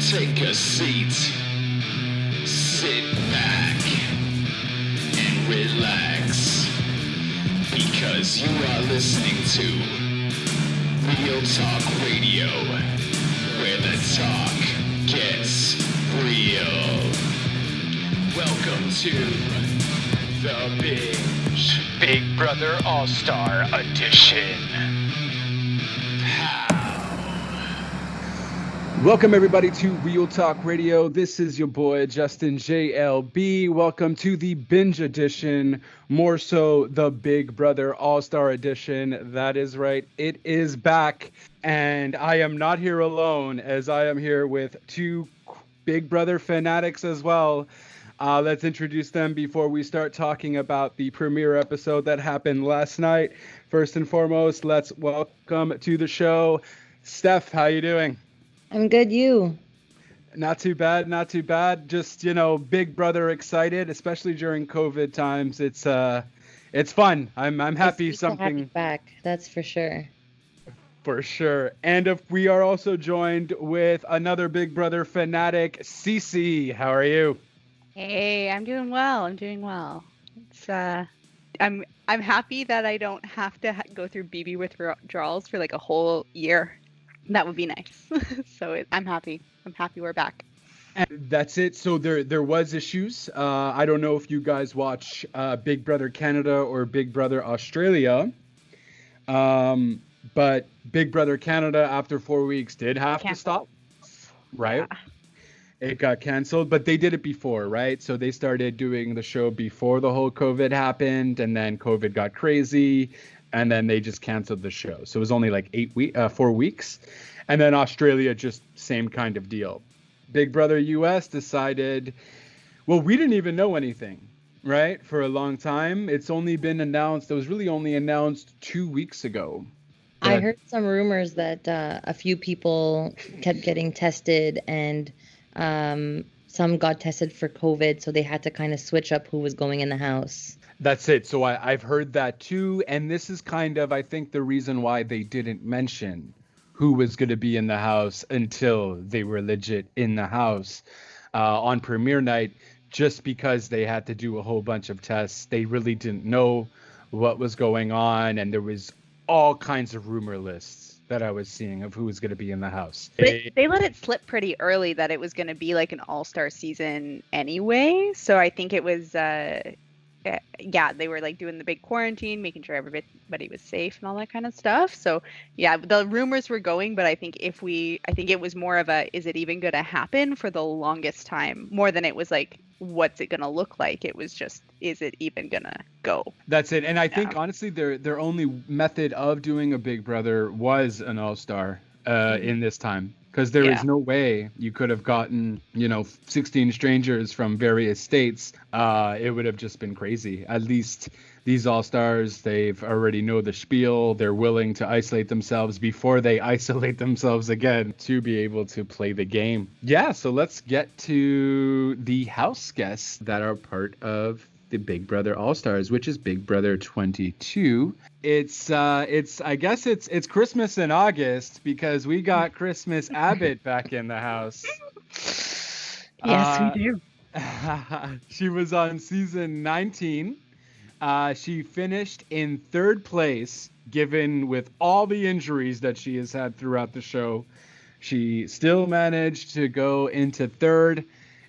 Take a seat, sit back, and relax, because you are listening to Real Talk Radio, where the talk gets real. Welcome to The Binge, Big Brother All-Star Edition. Welcome everybody to Real Talk Radio. This is your boy Justin JLB. Welcome to the Binge Edition, more so the Big Brother All-Star Edition. That is right, it is back, and I am not here alone, as I am here with two Big Brother fanatics as well. Let's introduce them before we start talking about the premiere episode that happened last night. First and foremost, let's welcome to the show Steph. How you doing? I'm good, you? Not too bad, not too bad. Just, Big Brother excited, especially during COVID times. It's fun. I'm happy something back. That's for sure. For sure. And if we are also joined with another Big Brother fanatic, Cece. How are you? Hey, I'm doing well. It's I'm happy that I don't have to go through BB withdrawals for like a whole year. That would be nice. I'm happy. I'm happy we're back. And that's it. So there was issues. I don't know if you guys watch Big Brother Canada or Big Brother Australia. But Big Brother Canada, after 4 weeks, did have to stop. Right? Yeah. It got canceled, but they did it before, right? So they started doing the show before the whole COVID happened, and then COVID got crazy. And then they just canceled the show. So it was only like 4 weeks. And then Australia, just same kind of deal. Big Brother US decided, well, we didn't even know anything, right? For a long time. It's only been announced. It was really only announced 2 weeks ago. I heard some rumors that a few people kept getting tested and some got tested for COVID. So they had to kind of switch up who was going in the house. That's it. So I've heard that too. And this is kind of, I think, the reason why they didn't mention who was going to be in the house until they were legit in the house on premiere night, just because they had to do a whole bunch of tests. They really didn't know what was going on. And there was all kinds of rumor lists that I was seeing of who was going to be in the house. They let it slip pretty early that it was going to be like an all-star season anyway. So I think it was... they were like doing the big quarantine, making sure everybody was safe and all that kind of stuff. So yeah, the rumors were going, but I think it was more of a, is it even going to happen for the longest time, more than it was like, what's it going to look like? It was just, is it even going to go? That's it. And I think honestly, their only method of doing a Big Brother was an all-star in this time. Because there is no way you could have gotten, 16 strangers from various states. It would have just been crazy. At least these all-stars, they've already know the spiel. They're willing to isolate themselves before they isolate themselves again to be able to play the game. Yeah, so let's get to the house guests that are part of the Big Brother All-Stars, which is Big Brother 22. It's I guess it's Christmas in August because we got Christmas Abbott back in the house. Yes, we do. She was on season 19. She finished in third place, given with all the injuries that she has had throughout the show. She still managed to go into third.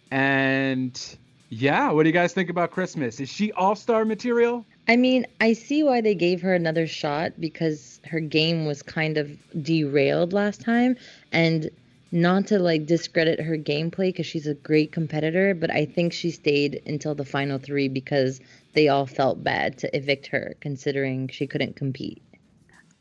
And yeah, what do you guys think about Christmas? Is she all-star material? I mean, I see why they gave her another shot because her game was kind of derailed last time. And not to like discredit her gameplay because she's a great competitor, but I think she stayed until the final three because they all felt bad to evict her considering she couldn't compete.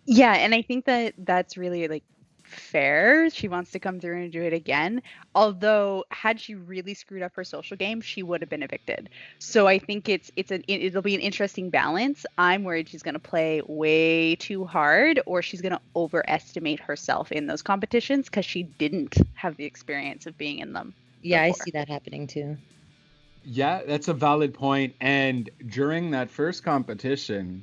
Yeah, and I think that's really like fair. She wants to come through and do it again. Although, had she really screwed up her social game, she would have been evicted. So I think it'll be an interesting balance. I'm worried she's going to play way too hard, or she's going to overestimate herself in those competitions because she didn't have the experience of being in them. Yeah, before. I see that happening too. Yeah, that's a valid point. And during that first competition,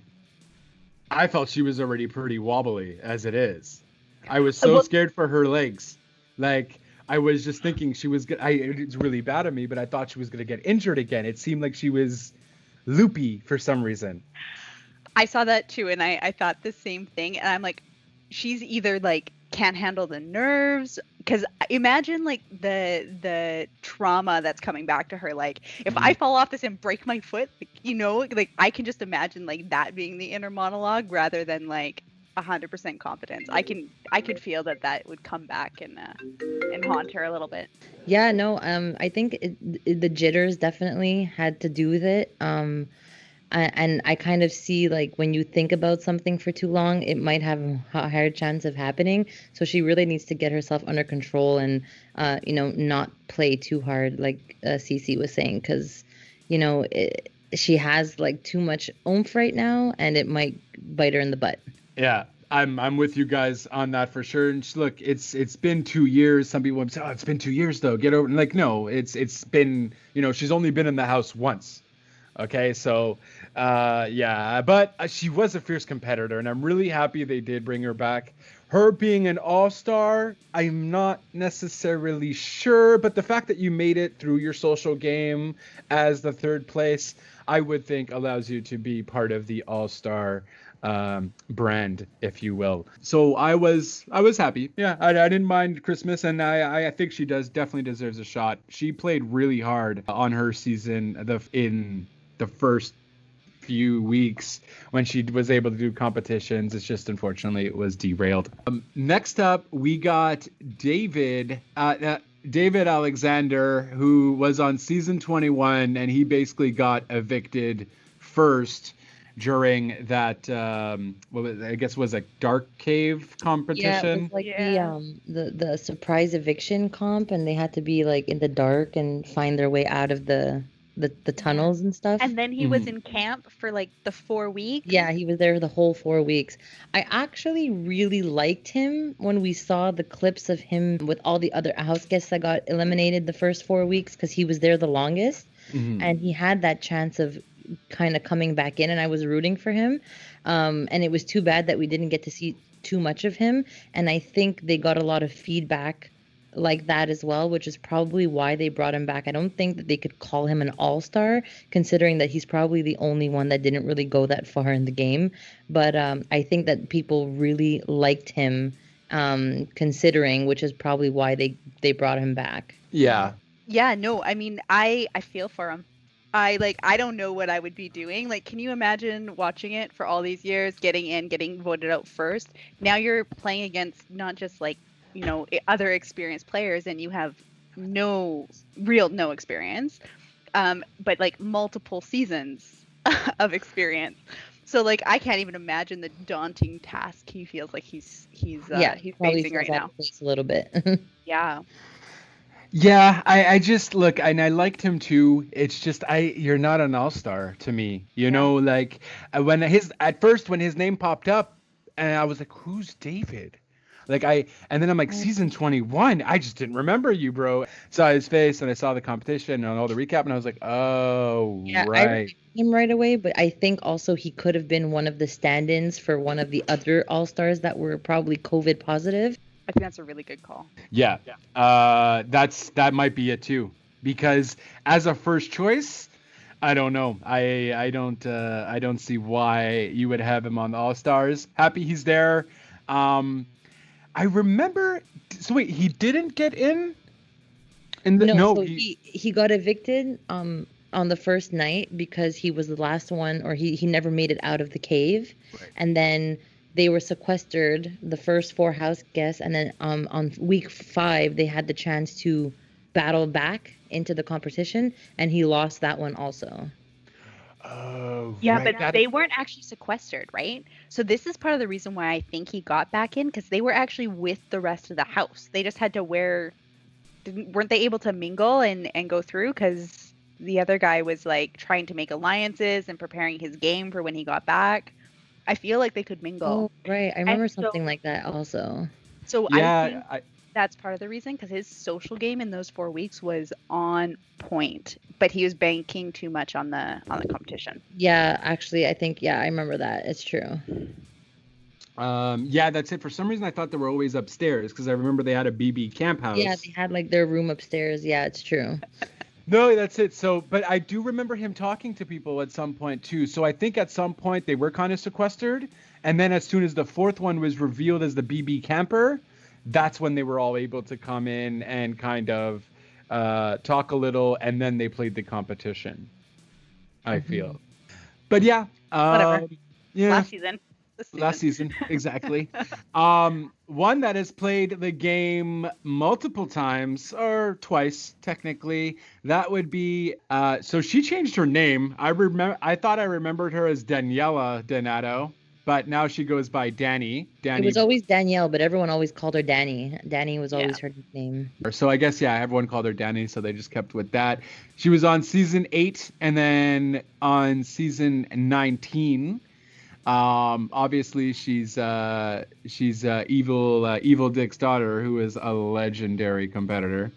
I felt she was already pretty wobbly as it is. I was so scared for her legs. Like, I was just thinking she was good. It's really bad of me, but I thought she was going to get injured again. It seemed like she was loopy for some reason. I saw that too, and I thought the same thing. And I'm like, she's either like can't handle the nerves, because imagine like the trauma that's coming back to her. Like if I fall off this and break my foot, like I can just imagine like that being the inner monologue rather than like 100% confidence. I could feel that would come back and haunt her a little bit. Yeah, no, I think the jitters definitely had to do with it. And I kind of see like when you think about something for too long, it might have a higher chance of happening. So she really needs to get herself under control and, not play too hard, like Cece was saying, because, she has like too much oomph right now, and it might bite her in the butt. Yeah, I'm with you guys on that for sure. And look, it's been 2 years. Some people would say, "Oh, it's been 2 years though. Get over." And like, no, it's been, she's only been in the house once. Okay, so yeah, but she was a fierce competitor, and I'm really happy they did bring her back. Her being an all-star, I'm not necessarily sure, but the fact that you made it through your social game as the third place, I would think allows you to be part of the all-star brand, if you will. So I was happy. Yeah, I didn't mind Christmas, and I think she definitely deserves a shot. She played really hard on her season in the first few weeks when she was able to do competitions. It's just unfortunately it was derailed. Next up, we got David Alexander, who was on season 21, and he basically got evicted first during that I guess was a dark cave competition. Yeah, it was like the surprise eviction comp, and they had to be like in the dark and find their way out of the tunnels and stuff. And then he was in camp for like the 4 weeks. Yeah, he was there the whole 4 weeks. I actually really liked him when we saw the clips of him with all the other house guests that got eliminated the first 4 weeks, because he was there the longest. And he had that chance of kind of coming back in, and I was rooting for him. And it was too bad that we didn't get to see too much of him. And I think they got a lot of feedback like that as well, which is probably why they brought him back. I don't think that they could call him an all-star, considering that he's probably the only one that didn't really go that far in the game. But I think that people really liked him, considering, which is probably why they brought him back. Yeah. Yeah, no, I mean, I feel for him. I don't know what I would be doing. Like, can you imagine watching it for all these years, getting voted out first? Now you're playing against not just like, other experienced players, and you have no experience, but like multiple seasons of experience. So like, I can't even imagine the daunting task he feels like he's facing right now. A little bit. Yeah. Yeah, I just look, and I liked him too. It's just you're not an all-star to me. Like when his name popped up, and I was like, who's David? And then I'm like, season 21, I just didn't remember you, bro. Saw his face, and I saw the competition and all the recap, and I was like, oh, yeah, right. I remember him right away, but I think also he could have been one of the stand-ins for one of the other all-stars that were probably COVID positive. I think that's a really good call. Yeah. That might be it too, because as a first choice, I don't know. I don't see why you would have him on the All-Stars. Happy he's there. I remember. So wait, he didn't get in. He got evicted on the first night because he was the last one, or he never made it out of the cave, right. And then they were sequestered, the first 4 house guests, and then on week 5 they had the chance to battle back into the competition, and he lost that one also. Oh, yeah, right. But they weren't actually sequestered, right? So this is part of the reason why I think he got back in, because they were actually with the rest of the house. They just had to weren't they able to mingle and go through, because the other guy was like trying to make alliances and preparing his game for when he got back. I feel like they could mingle. Oh, right. I remember something like that also. So yeah, I think that's part of the reason, because his social game in those 4 weeks was on point, but he was banking too much on the competition. Yeah, actually, I think, I remember that. It's true. Yeah, that's it. For some reason, I thought they were always upstairs because I remember they had a BB camp house. Yeah, they had like their room upstairs. Yeah, it's true. No, that's it. So, but I do remember him talking to people at some point too. So I think at some point they were kind of sequestered, and then as soon as the fourth one was revealed as the BB camper, that's when they were all able to come in and kind of talk a little, and then they played the competition. I feel, but yeah, Whatever. yeah. Last season. This Last season, exactly. One that has played the game multiple times, or twice technically, that would be. So she changed her name. I thought I remembered her as Daniela Donato, but now she goes by Danny. It was always Danielle, but everyone always called her Danny. Danny was always her nickname. So I guess, yeah, everyone called her Danny, so they just kept with that. She was on season 8 and then on season 19. Obviously she's Evil Dick's daughter, who is a legendary competitor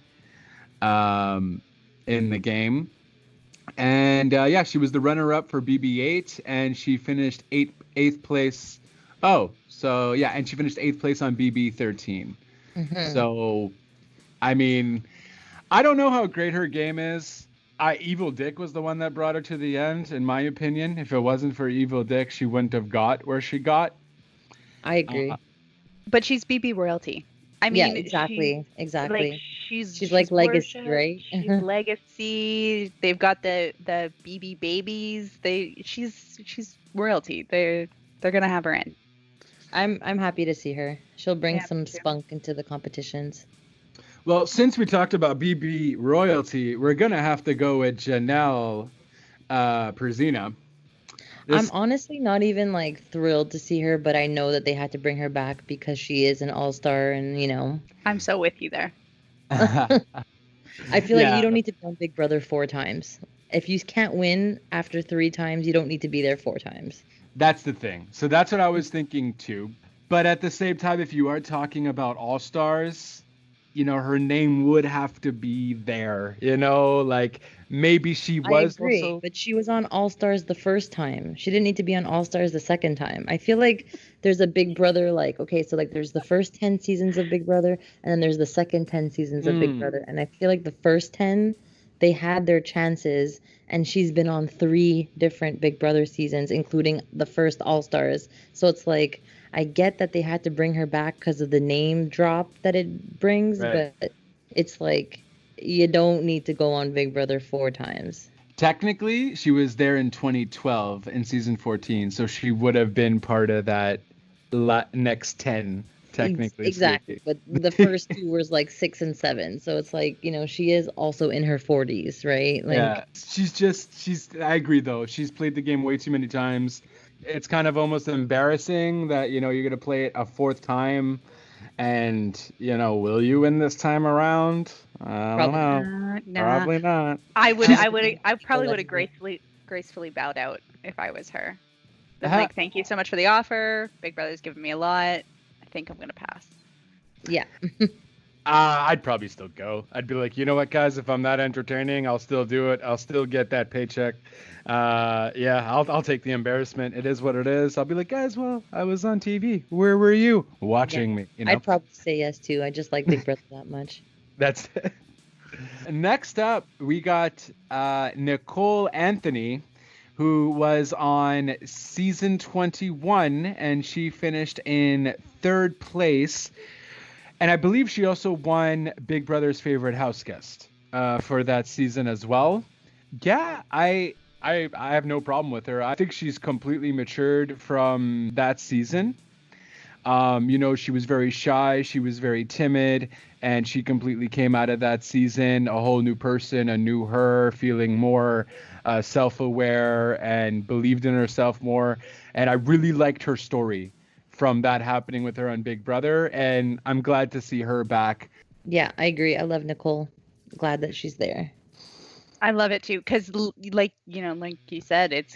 in the game. And yeah, she was the runner-up for BB8, and she finished eighth place. Oh, so yeah, and she finished 8th place on BB13. So, I mean, I don't know how great her game is. Evil Dick was the one that brought her to the end, in my opinion. If it wasn't for Evil Dick, she wouldn't have got where she got. I agree. But she's BB royalty. I mean, yeah, exactly. Like, she's like legacy, right? She's legacy. They've got the BB babies. She's royalty. They're gonna have her in. I'm happy to see her. She'll bring some spunk into the competitions. Well, since we talked about BB royalty, we're going to have to go with Janelle Perzina. I'm honestly not even like thrilled to see her, but I know that they had to bring her back because she is an all-star and, you know. I'm so with you there. I feel like you don't need to be on Big Brother 4 times. If you can't win after 3 times, you don't need to be there 4 times. That's the thing. So that's what I was thinking too. But at the same time, if you are talking about all-stars, you know, her name would have to be there, you know, like maybe she was. I agree, also... but she was on All Stars the first time. She didn't need to be on All Stars the second time. I feel like there's a Big Brother, like, okay, so like there's the first 10 seasons of Big Brother, and then there's the second 10 seasons of Big Brother. And I feel like the first 10, they had their chances, and she's been on 3 different Big Brother seasons, including the first All Stars. So it's like, I get that they had to bring her back because of the name drop that it brings, right. But it's like you don't need to go on Big Brother 4 times. Technically, she was there in 2012 in season 14, so she would have been part of that next 10, technically. Exactly, speaking. But the first 2 was like 6 and 7, so it's like, you know, she is also in her 40s, right? Like, yeah, I agree though. She's played the game way too many times. It's kind of almost embarrassing that, you know, you're going to play it a 4th time and, you know, will you win this time around? I don't know. Probably not. I probably would have gracefully bowed out if I was her. Like, thank you so much for the offer. Big Brother's given me a lot. I think I'm going to pass. Yeah. I'd probably still go. I'd be like, you know what, guys, if I'm that entertaining, I'll still do it. I'll still get that paycheck. Yeah, I'll take the embarrassment. It is what it is. I'll be like, guys, well, I was on TV. Where were you? Watching me. You know? I'd probably say yes, too. I just like Big Brother that much. That's it. Next up, we got Nicole Anthony, who was on season 21, and she finished in 3rd place. And I believe she also won Big Brother's favorite house guest for that season as well. Yeah, I have no problem with her. I think she's completely matured from that season. You know, she was very shy, she was very timid, and she completely came out of that season a whole new person, a new her, feeling more self-aware and believed in herself more. And I really liked her story from that happening with her on Big Brother, and I'm glad to see her back. Yeah, I agree. I love Nicole. Glad that she's there. I love it too, because like you said,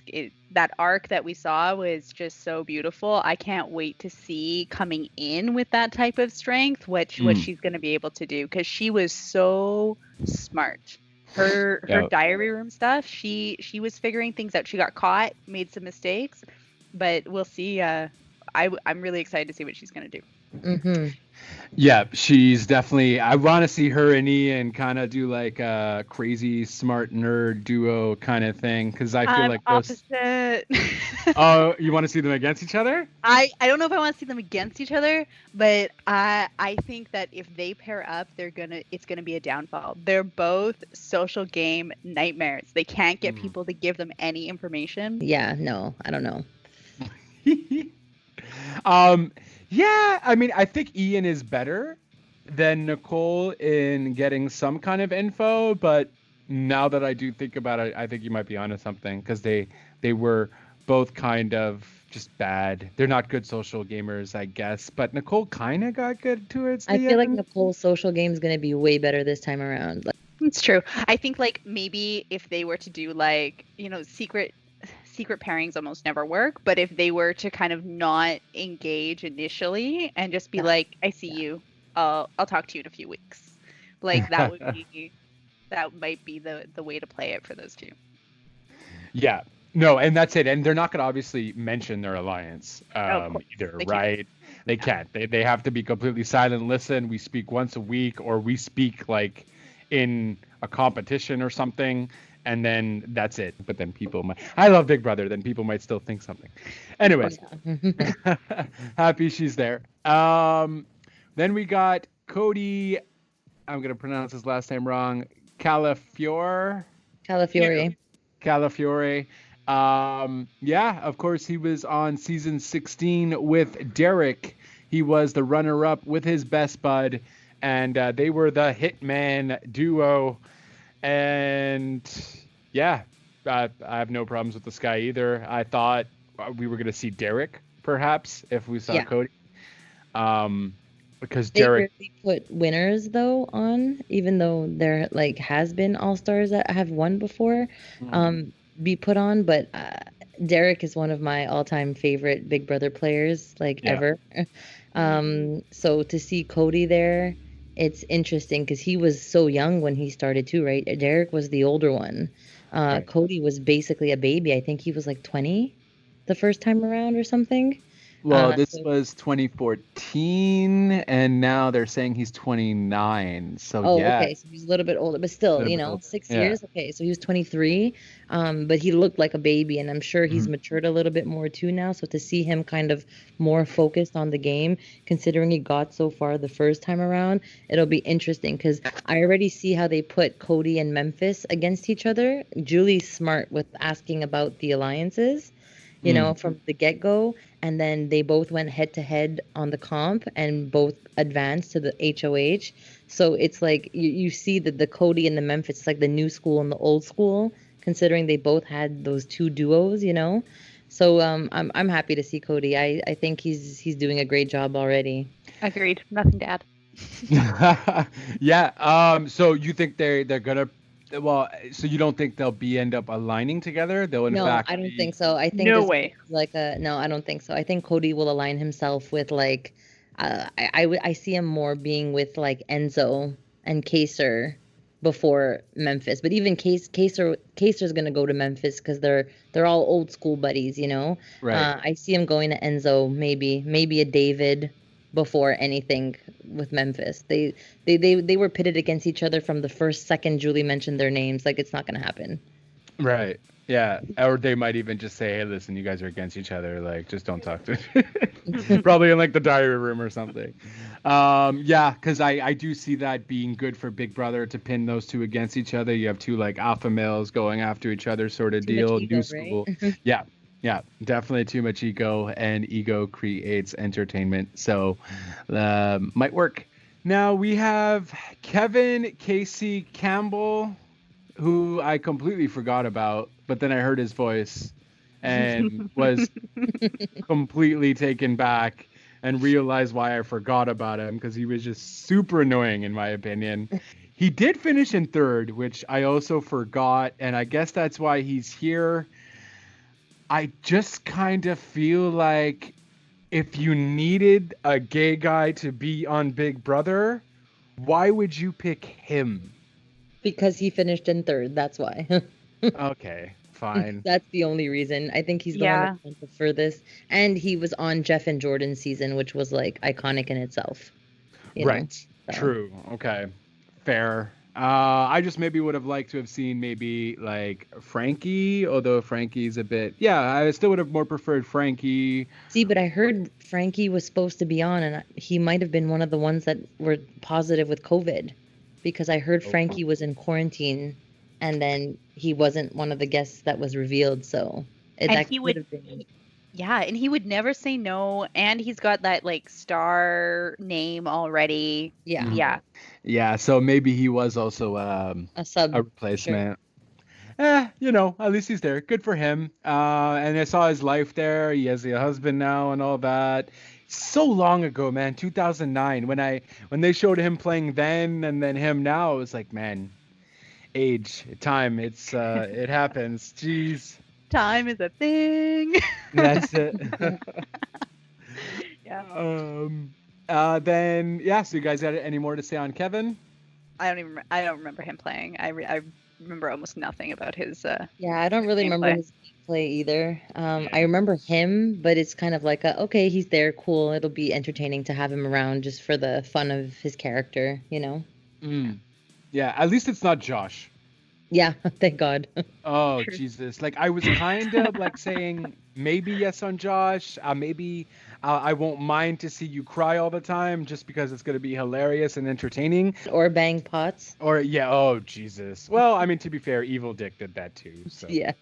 that arc that we saw was just so beautiful. I can't wait to see coming in with that type of strength what she's going to be able to do, because she was so smart. Her diary room stuff, she was figuring things out. She got caught, made some mistakes, but we'll see. I'm really excited to see what she's gonna do. Mm-hmm. Yeah, she's definitely. I want to see her and Ian kind of do like a crazy smart nerd duo kind of thing because I feel I'm like those. opposite. Oh, you want to see them against each other? I don't know if I want to see them against each other, but I think that if they pair up, it's gonna be a downfall. They're both social game nightmares. They can't get people to give them any information. Yeah, no, I don't know. Yeah, I mean, I think Ian is better than Nicole in getting some kind of info, but now that I do think about it, I think you might be onto something because they were both kind of just bad. They're not good social gamers, I guess, but Nicole kind of got good towards the I feel like end. Nicole's social game is gonna be way better this time around. Like, It's true. I think like maybe if they were to do like, secret pairings almost never work, but if they were to kind of not engage initially and just be like, I see you, I'll talk to you in a few weeks. Like that might be the way to play it for those two. Yeah. No, and that's it. And they're not going to obviously mention their alliance Of course. either, They right? They can't. They have to be completely silent. Listen, we speak once a week, or we speak like in a competition or something, and then that's it. But then people might. I love Big Brother. Then people might still think something. Anyways, happy she's there. Then we got Cody. I'm gonna pronounce his last name wrong. Calafiore. Calafiore. Yeah, of course, he was on season 16 with Derek. He was the runner-up with his best bud, and they were the hitman duo. And yeah, I have no problems with this guy either. I thought we were going to see Derek, perhaps, if we saw Cody. Because Derek... They put winners though on, even though there like has been all-stars that have won before. Be put on, but Derek is one of my all-time favorite Big Brother players, ever. So to see Cody there, it's interesting because he was so young when he started too, right? Derek was the older one. Right. Cody was basically a baby. I think he was like 20 the first time around or something. Well, this was 2014, and now they're saying he's 29. So yeah. Okay, so he's a little bit older, but still, 6 years. Okay, so he was 23, but he looked like a baby, and I'm sure he's matured a little bit more too now. So to see him kind of more focused on the game, considering he got so far the first time around, it'll be interesting because I already see how they put Cody and Memphis against each other. Julie's smart with asking about the alliances. From the get-go, and then they both went head-to-head on the comp and both advanced to the HOH. So it's like you see that the Cody and the Memphis, it's like the new school and the old school, considering they both had those two duos, So I'm happy to see Cody. I think he's doing a great job already. Agreed. Nothing to add. Yeah. So you think they're gonna... Well, so you don't think they'll end up aligning together? They'll in fact. No, I don't think so. I think no way. No, I don't think so. I think Cody will align himself with I see him more being with like Enzo and Kaser before Memphis. But even Kaser's gonna go to Memphis because they're all old school buddies, Right. I see him going to Enzo, maybe a David before anything with Memphis. They were pitted against each other from the first second Julie mentioned their names. Like, it's not going to happen. Right. Yeah. Or they might even just say, hey, listen, you guys are against each other. Like, just don't talk to me. Probably in like the diary room or something. Yeah, because I do see that being good for Big Brother to pin those two against each other. You have two like alpha males going after each other sort of deal. Ego, new school. Right? Yeah, definitely too much ego, and ego creates entertainment. So might work. Now we have Kevin Casey Campbell, who I completely forgot about, but then I heard his voice and was completely taken back and realized why I forgot about him because he was just super annoying in my opinion. He did finish in third, which I also forgot, and I guess that's why he's here. I just kind of feel like if you needed a gay guy to be on Big Brother, why would you pick him? Because he finished in third, that's why. Okay, fine. That's the only reason. I think he's the one Yeah. that went the furthest. And he was on Jeff and Jordan's season, which was like iconic in itself. You know? Right. So. True. Okay. Fair. I just maybe would have liked to have seen maybe like Frankie, although Frankie's a bit. Yeah, I still would have more preferred Frankie. See, but I heard Frankie was supposed to be on, and he might have been one of the ones that were positive with COVID, because I heard Frankie was in quarantine, and then he wasn't one of the guests that was revealed. So that he could would, have been. yeah, and he would never say no, and he's got that like star name already. Yeah, Yeah. Yeah, so maybe he was also a sub. a replacement. At least he's there. Good for him. And I saw his life there. He has a husband now and all that. So long ago, man, 2009. When they showed him playing then and then him now, it was like, man, age, time. It happens. Jeez. Time is a thing. That's it. Yeah. So you guys got any more to say on Kevin? I don't remember him playing. I remember almost nothing about his. Yeah, I don't really remember gameplay. his gameplay either. I remember him, but it's kind of like okay, he's there, cool. It'll be entertaining to have him around just for the fun of his character, you know? Yeah, at least it's not Josh. Yeah, thank God. Oh, True. Jesus. Like, I was kind of like saying maybe yes on Josh. Maybe I won't mind to see you cry all the time just because it's going to be hilarious and entertaining. Or bang pots. Or, yeah, oh, Jesus. Well, I mean, to be fair, Evil Dick did that too. So. Yeah.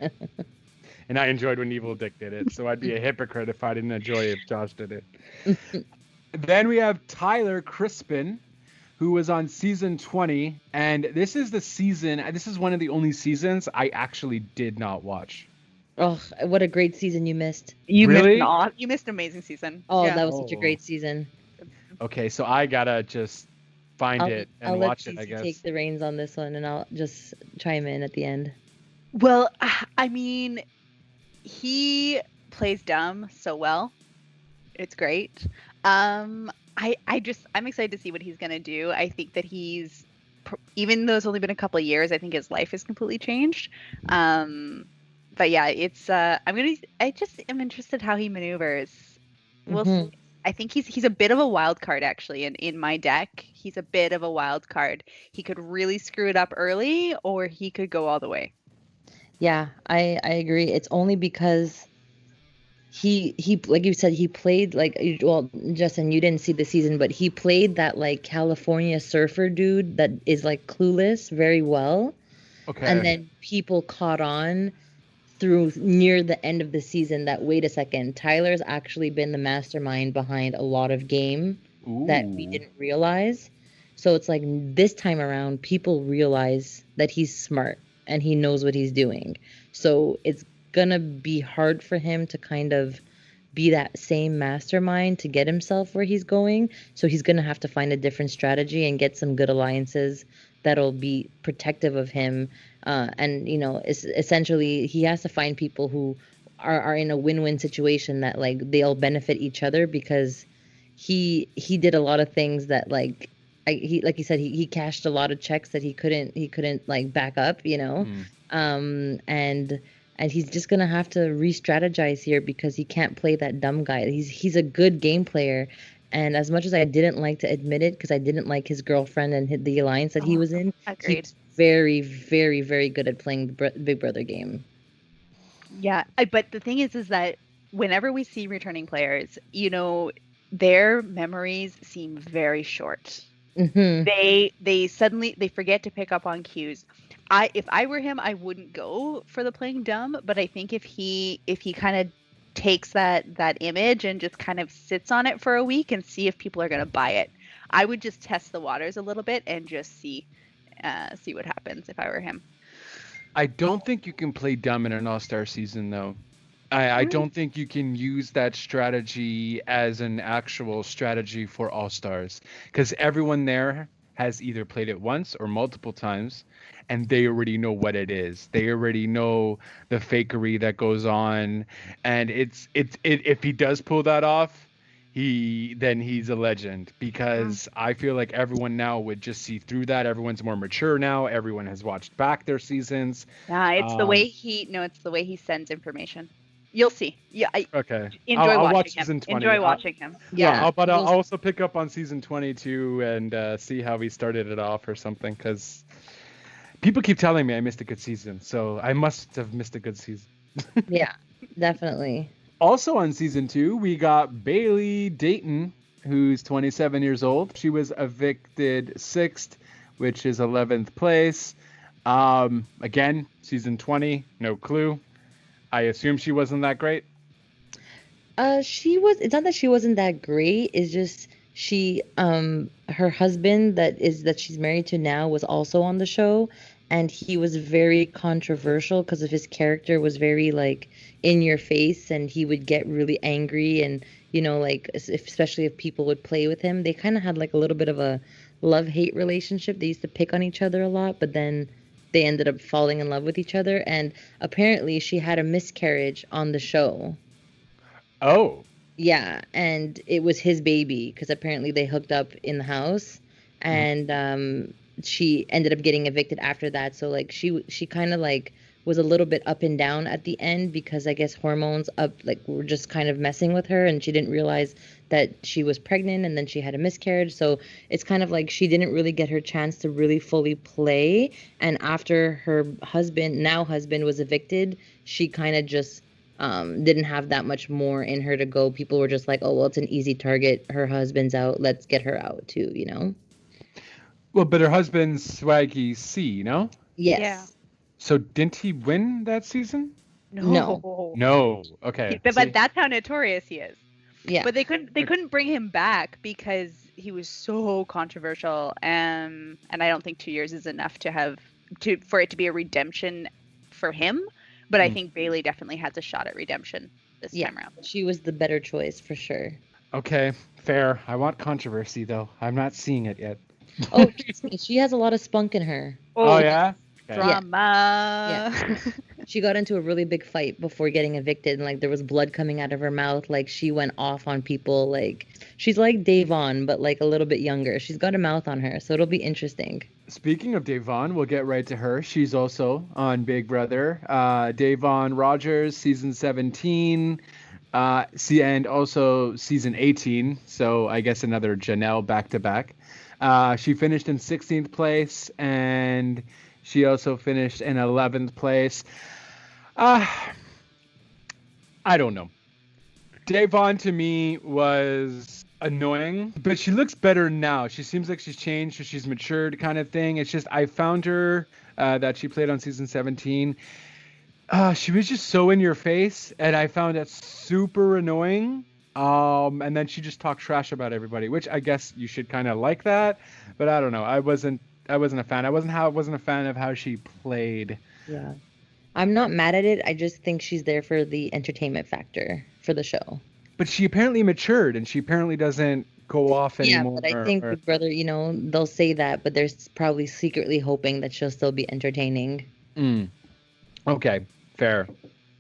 And I enjoyed when Evil Dick did it. So I'd be a hypocrite if I didn't enjoy it if Josh did it. Then we have Tyler Crispin, who was on season 20, and this is one of the only seasons I actually did not watch. Oh, what a great season you missed. You Really? missed an amazing season. Oh, Yeah. that was such a great season. Okay, so I gotta just find it and I'll watch let it, I Cece guess. take the reins on this one, and I'll just chime in at the end. Well, I mean, he plays dumb so well. It's great. I'm excited to see what he's gonna do. I think that even though it's only been a couple of years, I think his life has completely changed. But yeah, it's I just am interested how he maneuvers. We'll see. I think he's a bit of a wild card actually. In my deck, he's a bit of a wild card. He could really screw it up early, or he could go all the way. Yeah, I agree. It's only because he like you said, he played Justin, you didn't see the season, but he played that like California surfer dude that is like clueless very well. Okay. And then people caught on through near the end of the season that, wait a second, Tyler's actually been the mastermind behind a lot of game that we didn't realize. So it's like this time around, people realize that he's smart and he knows what he's doing. So it's gonna be hard for him to kind of be that same mastermind to get himself where he's going. So he's gonna have to find a different strategy and get some good alliances that'll be protective of him. And essentially he has to find people who are in a win-win situation that like they'll benefit each other, because he did a lot of things that like you said, he cashed a lot of checks that he couldn't like back up, and he's just gonna have to re-strategize here because he can't play that dumb guy. He's a good game player, and as much as I didn't like to admit it because I didn't like his girlfriend and the alliance that he was in, Agreed. he's very, very, very good at playing the Big Brother game. Yeah, but the thing is that whenever we see returning players, their memories seem very short. Mm-hmm. They forget to pick up on cues. If I were him, I wouldn't go for the playing dumb, but I think if he kind of takes that image and just kind of sits on it for a week and see if people are going to buy it, I would just test the waters a little bit and just see what happens if I were him. I don't think you can play dumb in an all-star season, though. I don't think you can use that strategy as an actual strategy for all-stars, because everyone there has either played it once or multiple times, and they already know what it is. They already know the fakery that goes on, and if he does pull that off, then he's a legend, because I feel like everyone now would just see through that. Everyone's more mature now. Everyone has watched back their seasons. Yeah, it's the way he sends information. You'll see. Yeah, Okay. enjoy I'll watching watch him. season 20. Enjoy watching him. Yeah. But I'll also pick up on season 22 and see how he started it off or something, because people keep telling me I missed a good season, so I must have missed a good season. Yeah, definitely. Also on season 2, we got Bailey Dayton, who's 27 years old. She was evicted 6th, which is 11th place. Again, season 20, no clue. I assume she wasn't that great. It's not that she wasn't that great. It's just her husband that she's married to now was also on the show, and he was very controversial because of his character was very like in your face, and he would get really angry, and especially if people would play with him. They kind of had like a little bit of a love-hate relationship. They used to pick on each other a lot, but then they ended up falling in love with each other, and apparently she had a miscarriage on the show. Oh. Yeah, and it was his baby because apparently they hooked up in the house, and she ended up getting evicted after that. So like she kind of like was a little bit up and down at the end because I guess hormones were just kind of messing with her, and she didn't realize that she was pregnant, and then she had a miscarriage. So it's kind of like she didn't really get her chance to really fully play. And after her now husband was evicted, she kind of just didn't have that much more in her to go. People were just like, oh, well, it's an easy target. Her husband's out. Let's get her out too, Well, but her husband's Swaggy C, no? Yes. Yeah. So didn't he win that season? No. No. Okay. But that's how notorious he is. Yeah. But they couldn't bring him back because he was so controversial, and I don't think 2 years is enough for it to be a redemption for him. But I think Bailey definitely has a shot at redemption this time around. She was the better choice for sure. Okay, fair. I want controversy though. I'm not seeing it yet. Oh, trust me, she has a lot of spunk in her. Oh yeah? Okay. Drama. Yeah. She got into a really big fight before getting evicted, and like there was blood coming out of her mouth. Like she went off on people. Like she's like Davon, but like a little bit younger. She's got a mouth on her, so it'll be interesting. Speaking of Davon, we'll get right to her. She's also on Big Brother. Davon Rogers, season 17. And also season 18. So I guess another Janelle back-to-back. She finished in 16th place, and she also finished in 11th place. I don't know. Davon to me was annoying, but she looks better now. She seems like she's changed, or she's matured, kind of thing. It's just I found her that she played on season 17. She was just so in your face, and I found it super annoying. And then she just talked trash about everybody, which I guess you should kind of like that, but I don't know. I wasn't a fan. I wasn't a fan of how she played. Yeah. I'm not mad at it. I just think she's there for the entertainment factor for the show. But she apparently matured, and she apparently doesn't go off anymore. Yeah, but I think Big Brother, they'll say that, but they're probably secretly hoping that she'll still be entertaining. Okay, fair.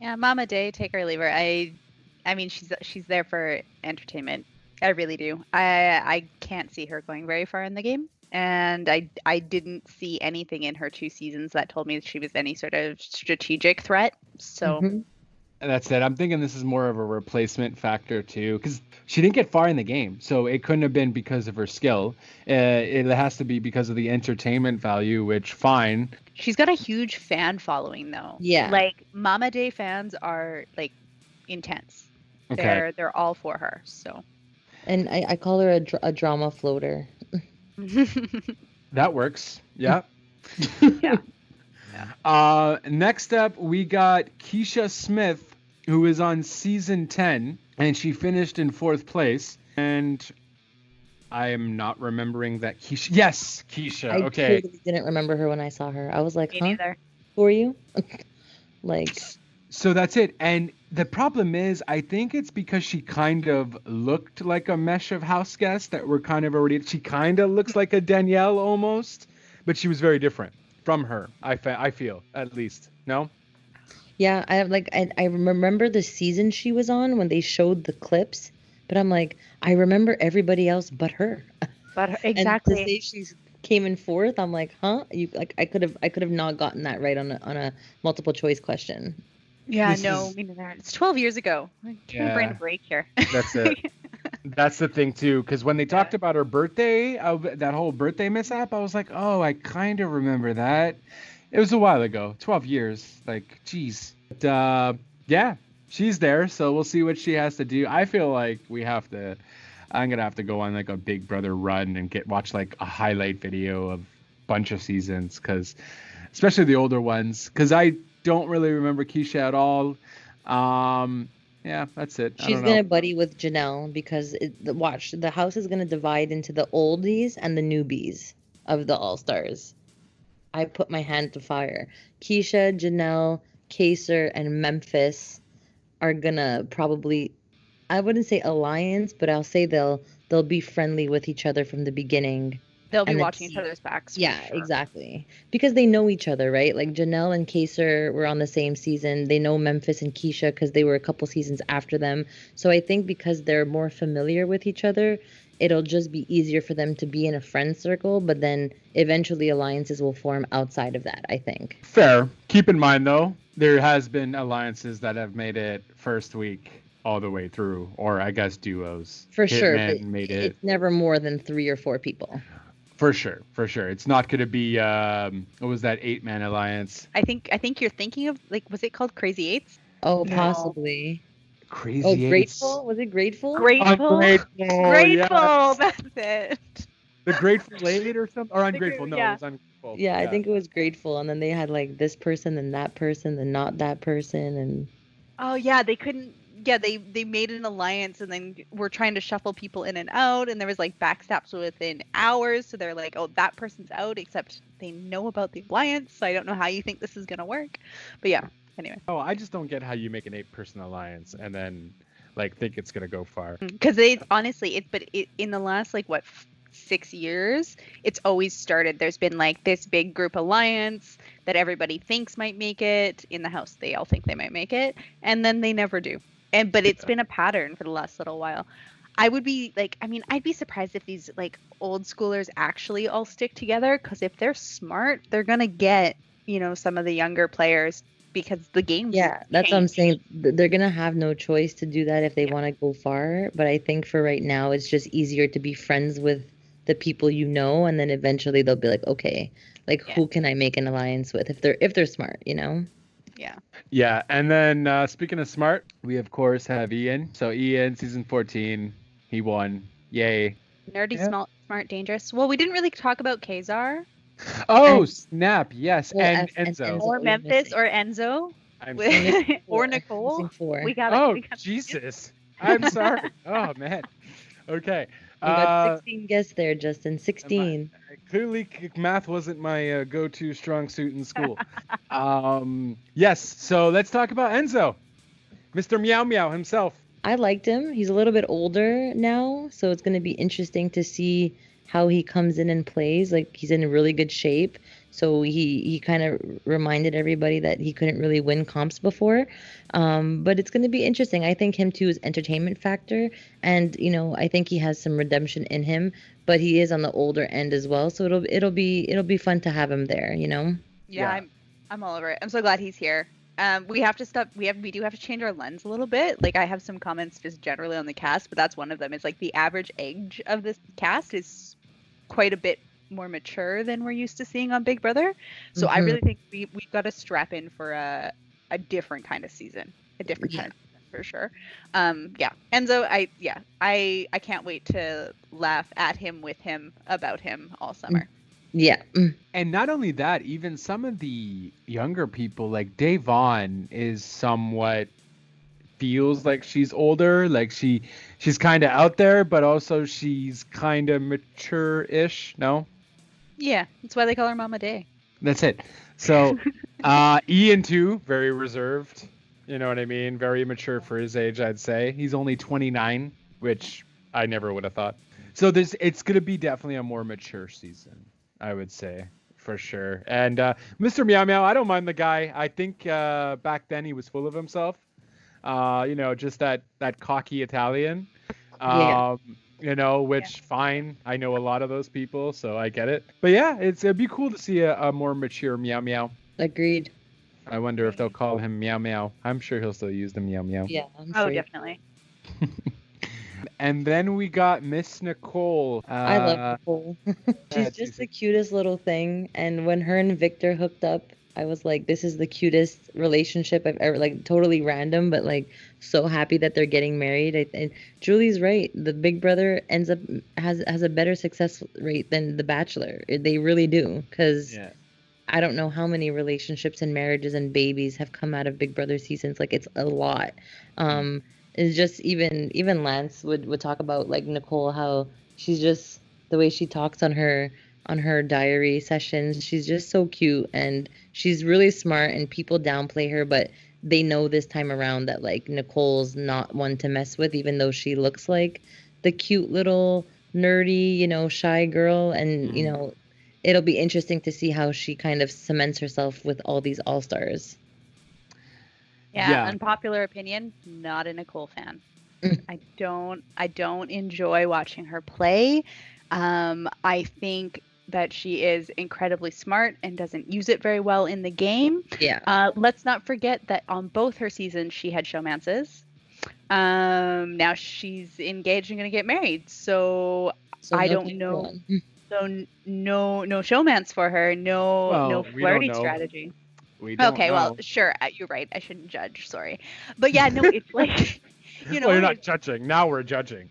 Yeah, Mama Day, take her or leave her. I mean, she's there for entertainment. I really do. I can't see her going very far in the game, and I didn't see anything in her 2 seasons that told me that she was any sort of strategic threat. So that's it. I'm thinking this is more of a replacement factor too, because she didn't get far in the game, so it couldn't have been because of her skill. It has to be because of the entertainment value, which fine. She's got a huge fan following though. Yeah. Like Mama Day fans are like intense. Okay. They're all for her. So. And I call her a drama floater. That works. Yeah. Yeah. Next up, we got Keisha Smith, who is on season 10, and she finished in 4th place. And I am not remembering that Keisha. Yes, Keisha. Okay. I totally didn't remember her when I saw her. I was like, Me neither. Who are you? Like. So that's it. And the problem is, I think it's because she kind of looked like a mesh of house guests that were kind of already. She kind of looks like a Danielle almost, but she was very different from her. I feel, at least. No. Yeah, I remember the season she was on when they showed the clips But I'm like, I remember everybody else but her. But And to exactly. say she came in fourth, I'm like, huh? You like I could have not gotten that right on a multiple choice question. Yeah, This no, is- me neither. It's 12 years ago. Give my brain a Yeah. break here. That's it. That's the thing too, because when they talked about her birthday, that whole birthday mishap, I was like, oh, I kind of remember that. It was a while ago, 12 years. Like, geez. But, yeah, she's there, so we'll see what she has to do. I feel like I'm gonna have to go on like a Big Brother run and watch like a highlight video of a bunch of seasons, because especially the older ones, because I don't really remember Keisha at all. Yeah, that's it. I She's don't gonna know. buddy with Janelle because watch, the house is gonna divide into the oldies and the newbies of the All Stars. I put my hand to fire. Keisha, Janelle, Kaser, and Memphis are gonna probably, I wouldn't say alliance, but I'll say they'll be friendly with each other from the beginning. They'll be And then watching each other's backs. For Yeah, sure. exactly. Because they know each other, right? Like Janelle and Kaser were on the same season. They know Memphis and Keisha because they were a couple seasons after them. So I think because they're more familiar with each other, it'll just be easier for them to be in a friend circle. But then eventually alliances will form outside of that, I think. Fair. Keep in mind though, there has been alliances that have made it first week all the way through, or I guess duos. For sure. But Hitman made it. it's never more than 3 or 4 people. For sure. It's not going to be what was that 8-man alliance? I think you're thinking of, like, was it called Crazy Eights? Oh, No. possibly. Crazy Oh, Eights. Grateful? Was it Grateful? Grateful. Ungrateful. Grateful. Yes. That's it. The Grateful Eight or something, or Ungrateful? No, yeah. it was Ungrateful. Yeah, I think it was Grateful. And then they had like this person and that person and not that person. And Oh yeah, they couldn't. Yeah, they made an alliance and then were trying to shuffle people in and out, and there was like backstabs within hours. So they're like, oh, that person's out, except they know about the alliance. So I don't know how you think this is gonna work. But yeah, anyway. Oh, I just don't get how you make an 8-person alliance and then like think it's gonna go far. Because it honestly, in the last like what 6 years, it's always started. There's been like this big group alliance that everybody thinks might make it in the house. They all think they might make it, and then they never do. But it's been a pattern for the last little while. I'd be surprised if these like old schoolers actually all stick together, because if they're smart, they're gonna get, some of the younger players, because the game's yeah, that's what I'm changed. saying. They're going to have no choice to do that if they want to go far. But I think for right now, it's just easier to be friends with the people you know. And then eventually they'll be like, okay, like who can I make an alliance with if they're smart, Yeah. Yeah, and then speaking of smart, we of course have Ian. So Ian, season 14, he won. Yay. Nerdy, Yeah. smart, dangerous. Well, we didn't really talk about Kazar Oh, And- snap! Yes, Well, and and Enzo. Enzo. or you're Memphis missing. or Enzo I'm with- sorry. or Four. Nicole. Missing 4. We got Oh, we got Jesus! I'm sorry. Oh man. Okay. You got 16 guests there, Justin. 16. Clearly, math wasn't my go-to strong suit in school. Yes. So let's talk about Enzo, Mr. Meow Meow himself. I liked him. He's a little bit older now, so it's going to be interesting to see how he comes in and plays. Like, he's in really good shape. So he kind of reminded everybody that he couldn't really win comps before. But it's going to be interesting. I think him too is entertainment factor, and I think he has some redemption in him. But he is on the older end as well, so it'll be fun to have him there. Yeah, I'm all over it. I'm so glad he's here. We have to stop. We do have to change our lens a little bit. Like, I have some comments just generally on the cast, but that's one of them. It's like the average age of this cast is quite a bit more mature than we're used to seeing on Big Brother. So I really think we've got to strap in for a different kind of season, kind of season for sure. Enzo, I can't wait to laugh at him, with him, about him all summer. Yeah. And not only that, even some of the younger people, like Davon, is somewhat feels like she's older, like she's kind of out there, but also she's kind of mature-ish. No, Yeah, that's why they call her Mama Day. that's it. So Ian too, very reserved. You know what I mean? Very mature for his age, I'd say. He's only 29, which I never would have thought. So it's gonna be definitely a more mature season, I would say, for sure. And Mr. Meow Meow, I don't mind the guy. I think back then he was full of himself. Just that cocky Italian. Yeah. Which fine. I know a lot of those people, so I get it. But yeah, it'd be cool to see a more mature Meow Meow. Agreed. I wonder if they'll call him Meow Meow. I'm sure he'll still use the Meow Meow. Yeah, I'm Oh, sure. definitely. And then we got Miss Nicole. I love Nicole. She's just the cutest little thing. And when her and Victor hooked up, I was like, this is the cutest relationship I've ever, like, totally random, but like so happy that they're getting married. And Julie's right. The Big Brother has a better success rate than The Bachelor. They really do. Because I don't know how many relationships and marriages and babies have come out of Big Brother seasons. Like, it's a lot. It's just even Lance would talk about, like, Nicole, how she's just the way she talks on her diary sessions. She's just so cute, and she's really smart, and people downplay her, but they know this time around that, like, Nicole's not one to mess with, even though she looks like the cute little nerdy, shy girl. And it'll be interesting to see how she kind of cements herself with all these all-stars. Yeah, unpopular opinion, not a Nicole fan. I don't enjoy watching her play. I think that she is incredibly smart and doesn't use it very well in the game. Yeah. Let's not forget that on both her seasons she had showmances. Now she's engaged and going to get married. So I don't know. So no showmance for her. No flirty strategy. Okay, well, sure, you're right. I shouldn't judge. Sorry, but yeah, no, it's like, well, you're not judging. Now we're judging.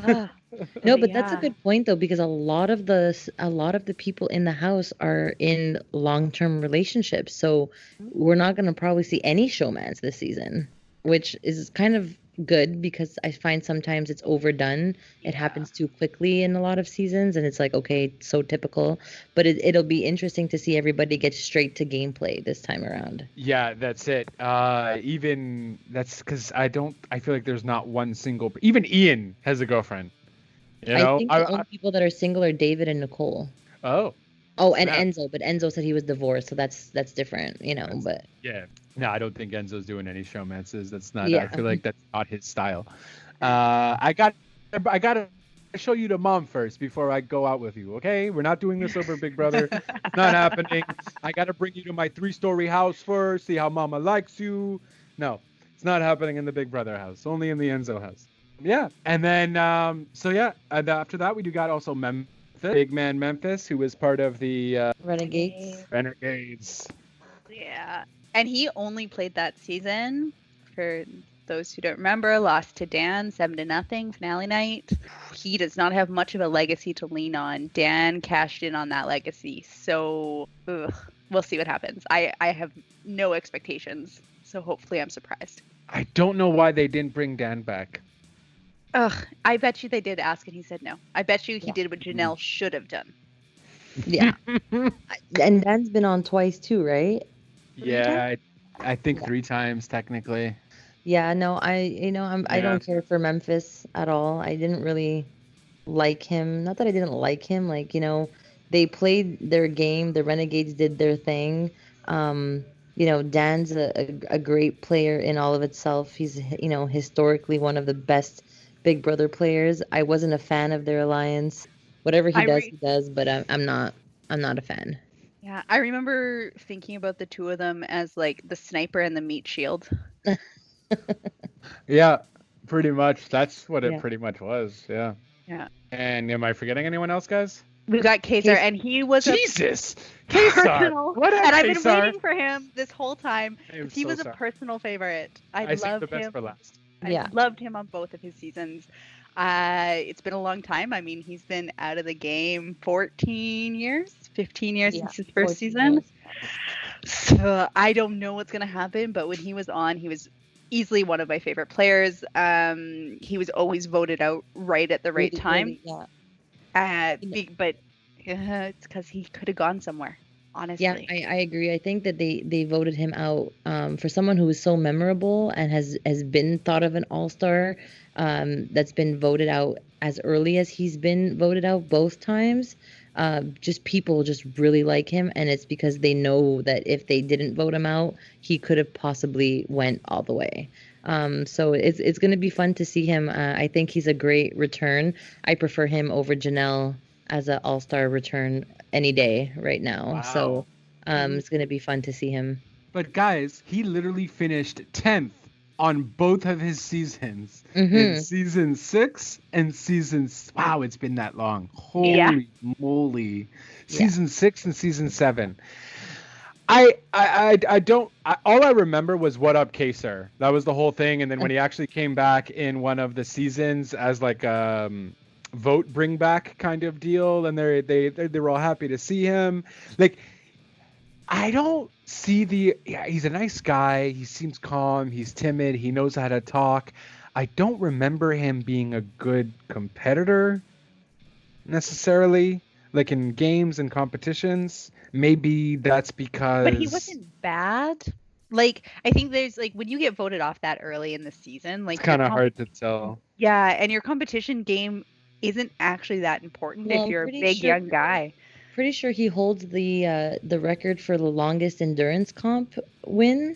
No, but that's a good point though, because a lot of the people in the house are in long-term relationships, so we're not going to probably see any showmans this season, which is kind of good because I find sometimes it's overdone. It happens too quickly in a lot of seasons, and it's like, okay, so typical. But it'll be interesting to see everybody get straight to gameplay this time around. Yeah, that's it. Even that's because I feel like there's not one single. Even Ian has a girlfriend. I think the only people that are single are David and Nicole. Oh, and Enzo, but Enzo said he was divorced, so that's different, but yeah. No, I don't think Enzo's doing any showmances. That's not. I feel like that's not his style. I got to show you to mom first before I go out with you. Okay, we're not doing this over Big Brother. It's not happening. I got to bring you to my 3-story house first. See how Mama likes you. No, it's not happening in the Big Brother house. Only in the Enzo house. Yeah, and then and after that we got also Memphis, big man Memphis, who was part of the Renegades. Yeah. And he only played that season. For those who don't remember, lost to Dan 7-0 finale night. He does not have much of a legacy to lean on. Dan cashed in on that legacy. So we'll see what happens. I have no expectations. So hopefully I'm surprised. I don't know why they didn't bring Dan back. I bet you they did ask and he said no. I bet you he did what Janelle should have done. Yeah. And Dan's been on twice too, right? Yeah, I think 3 times technically. Yeah, no, I don't care for Memphis at all. I didn't really like him. Not that I didn't like him, like, they played their game. The Renegades did their thing. Dan's a great player in all of itself. He's, historically one of the best Big Brother players. I wasn't a fan of their alliance. Whatever he does, but I'm not a fan. Yeah, I remember thinking about the two of them as like the sniper and the meat shield. Yeah, pretty much. That's what it pretty much was. Yeah. Yeah. And am I forgetting anyone else, guys? We got Kazar, and he was Jesus! Personal. What up, and I've been Kazar? waiting for him this whole time. He was a personal favorite. I saved the best him. for last. I loved him on both of his seasons. It's been a long time. I mean, he's been out of the game 15 years since his first season. Years. So I don't know what's going to happen, but when he was on, he was easily one of my favorite players. He was always voted out right at the right time. Really, but it's because he could have gone somewhere. Honestly. Yeah, I agree. I think that they voted him out for someone who is so memorable and has been thought of an all-star, that's been voted out as early as he's been voted out both times. Just people just really like him, and it's because they know that if they didn't vote him out, he could have possibly went all the way. So it's going to be fun to see him. I think he's a great return. I prefer him over Janelle as an all-star return any day right now. So Wow. it's going to be fun to see him. But guys, he literally finished 10th on both of his seasons in season 6 and wow, it's been that long. Holy moly. Season 6 and season 7. I don't all I remember was What Up Kaser. That was the whole thing, and then when he actually came back in one of the seasons as like vote bring back kind of deal, and they were all happy to see him. Like, I don't see he's a nice guy. He seems calm. He's timid. He knows how to talk. I don't remember him being a good competitor necessarily, like in games and competitions. Maybe that's because. But he wasn't bad. Like, I think there's like when you get voted off that early in the season, like it's kind of hard to tell. Yeah, and your competition game isn't actually that important if you're a big young guy. Pretty sure he holds the record for the longest endurance comp win.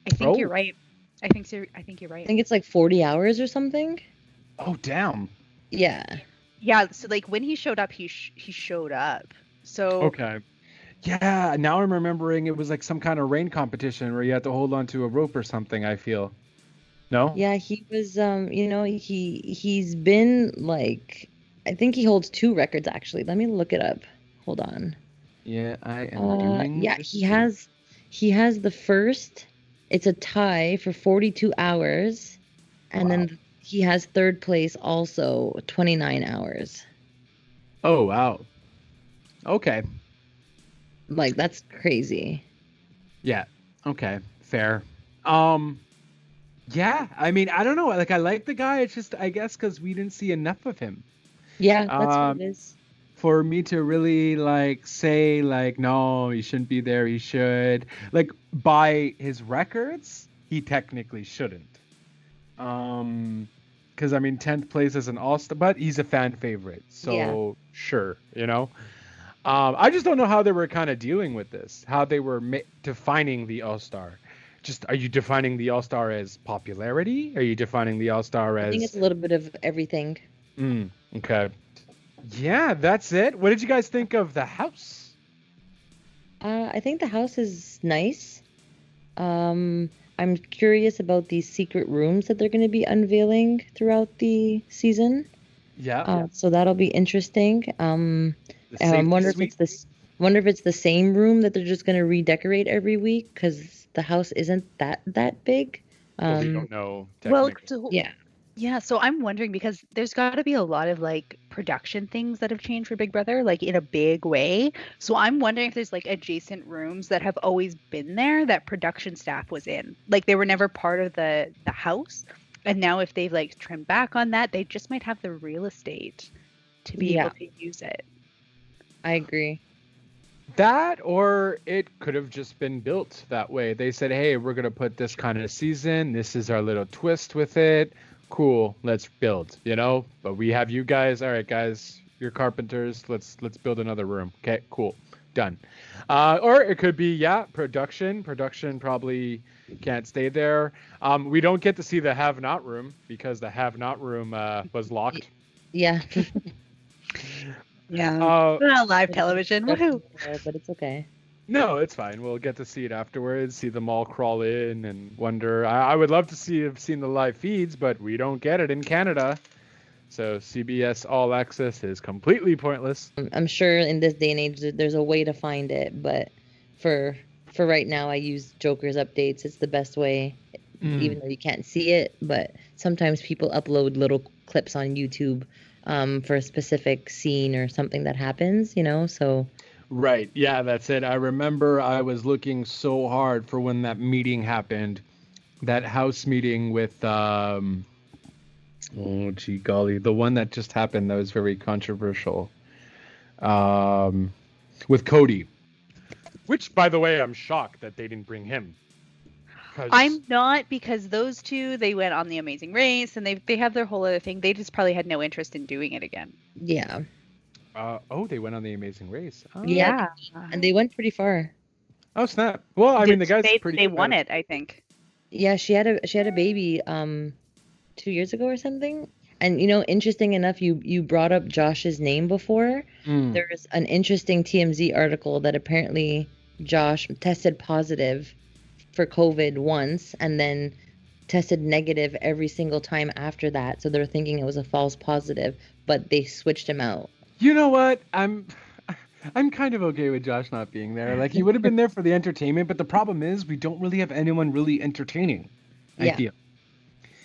I think you're right. I think you're right. I think it's like 40 hours or something. Oh, damn. Yeah. Yeah, so like when he showed up, he showed up. So okay. Yeah, now I'm remembering it was like some kind of rain competition where you had to hold on to a rope or something, I feel. No? Yeah, he was he's been like, I think he holds 2 records actually. Let me look it up. Hold on. Yeah, I am doing. Yeah, he has the first. It's a tie for 42 hours, and then he has 3rd place also, 29 hours. Oh wow. Okay. Like, that's crazy. Yeah. Okay. Fair. Yeah. I mean, I don't know. Like, I like the guy. It's just, I guess, because we didn't see enough of him. Yeah, that's what it is. For me to really like say like, no, he shouldn't be there. He should, like, by his records, he technically shouldn't. Because I mean, 10th place is an all-star, but he's a fan favorite, so sure, you know. I just don't know how they were kind of dealing with this, how they were defining the all-star. Just, are you defining the all-star as popularity? Are you defining the all-star as? I think it's a little bit of everything. Okay. Yeah, that's it. What did you guys think of the house? I think the house is nice. I'm curious about these secret rooms that they're going to be unveiling throughout the season. Yeah. So that'll be interesting. I wonder if it's the same room that they're just going to redecorate every week, because the house isn't that big. Well, we don't know. Well, yeah. Yeah, so I'm wondering, because there's got to be a lot of like production things that have changed for Big Brother, like in a big way. So I'm wondering if there's like adjacent rooms that have always been there that production staff was in. Like they were never part of the house. And now if they've like trimmed back on that, they just might have the real estate to be able to use it. I agree. That, or it could have just been built that way. They said, hey, we're going to put this kind of season. This is our little twist with it. Cool, let's build, you know, but we have you guys. All right, guys, you're carpenters. Let's build another room. Okay, cool, done. Or it could be, production probably can't stay there. We don't get to see the have not room because the have not room was locked. Yeah. Live television. Woohoo! But it's okay. No, it's fine. We'll get to see it afterwards, see them all crawl in and wonder. I would love to have seen the live feeds, but we don't get it in Canada. So CBS All Access is completely pointless. I'm sure in this day and age there's a way to find it, but for right now I use Joker's updates. It's the best way, even though you can't see it. But sometimes people upload little clips on YouTube for a specific scene or something that happens, you know, so... Right. Yeah, that's it. I remember I was looking so hard for when that meeting happened, that house meeting with, oh, gee golly, the one that just happened that was very controversial, with Cody, which, by the way, I'm shocked that they didn't bring him. I'm not, because those two, they went on The Amazing Race and they have their whole other thing. They just probably had no interest in doing it again. Yeah. They went on The Amazing Race. Oh. Yeah, and they went pretty far. Oh, snap. Well, I mean, the guys they won it, I think. Yeah, she had a baby 2 years ago or something. And interesting enough, you brought up Josh's name before. Mm. There's an interesting TMZ article that apparently Josh tested positive for COVID once and then tested negative every single time after that. So they're thinking it was a false positive, but they switched him out. You know what? I'm kind of okay with Josh not being there. Like he would have been there for the entertainment, but the problem is we don't really have anyone really entertaining. I Yeah. feel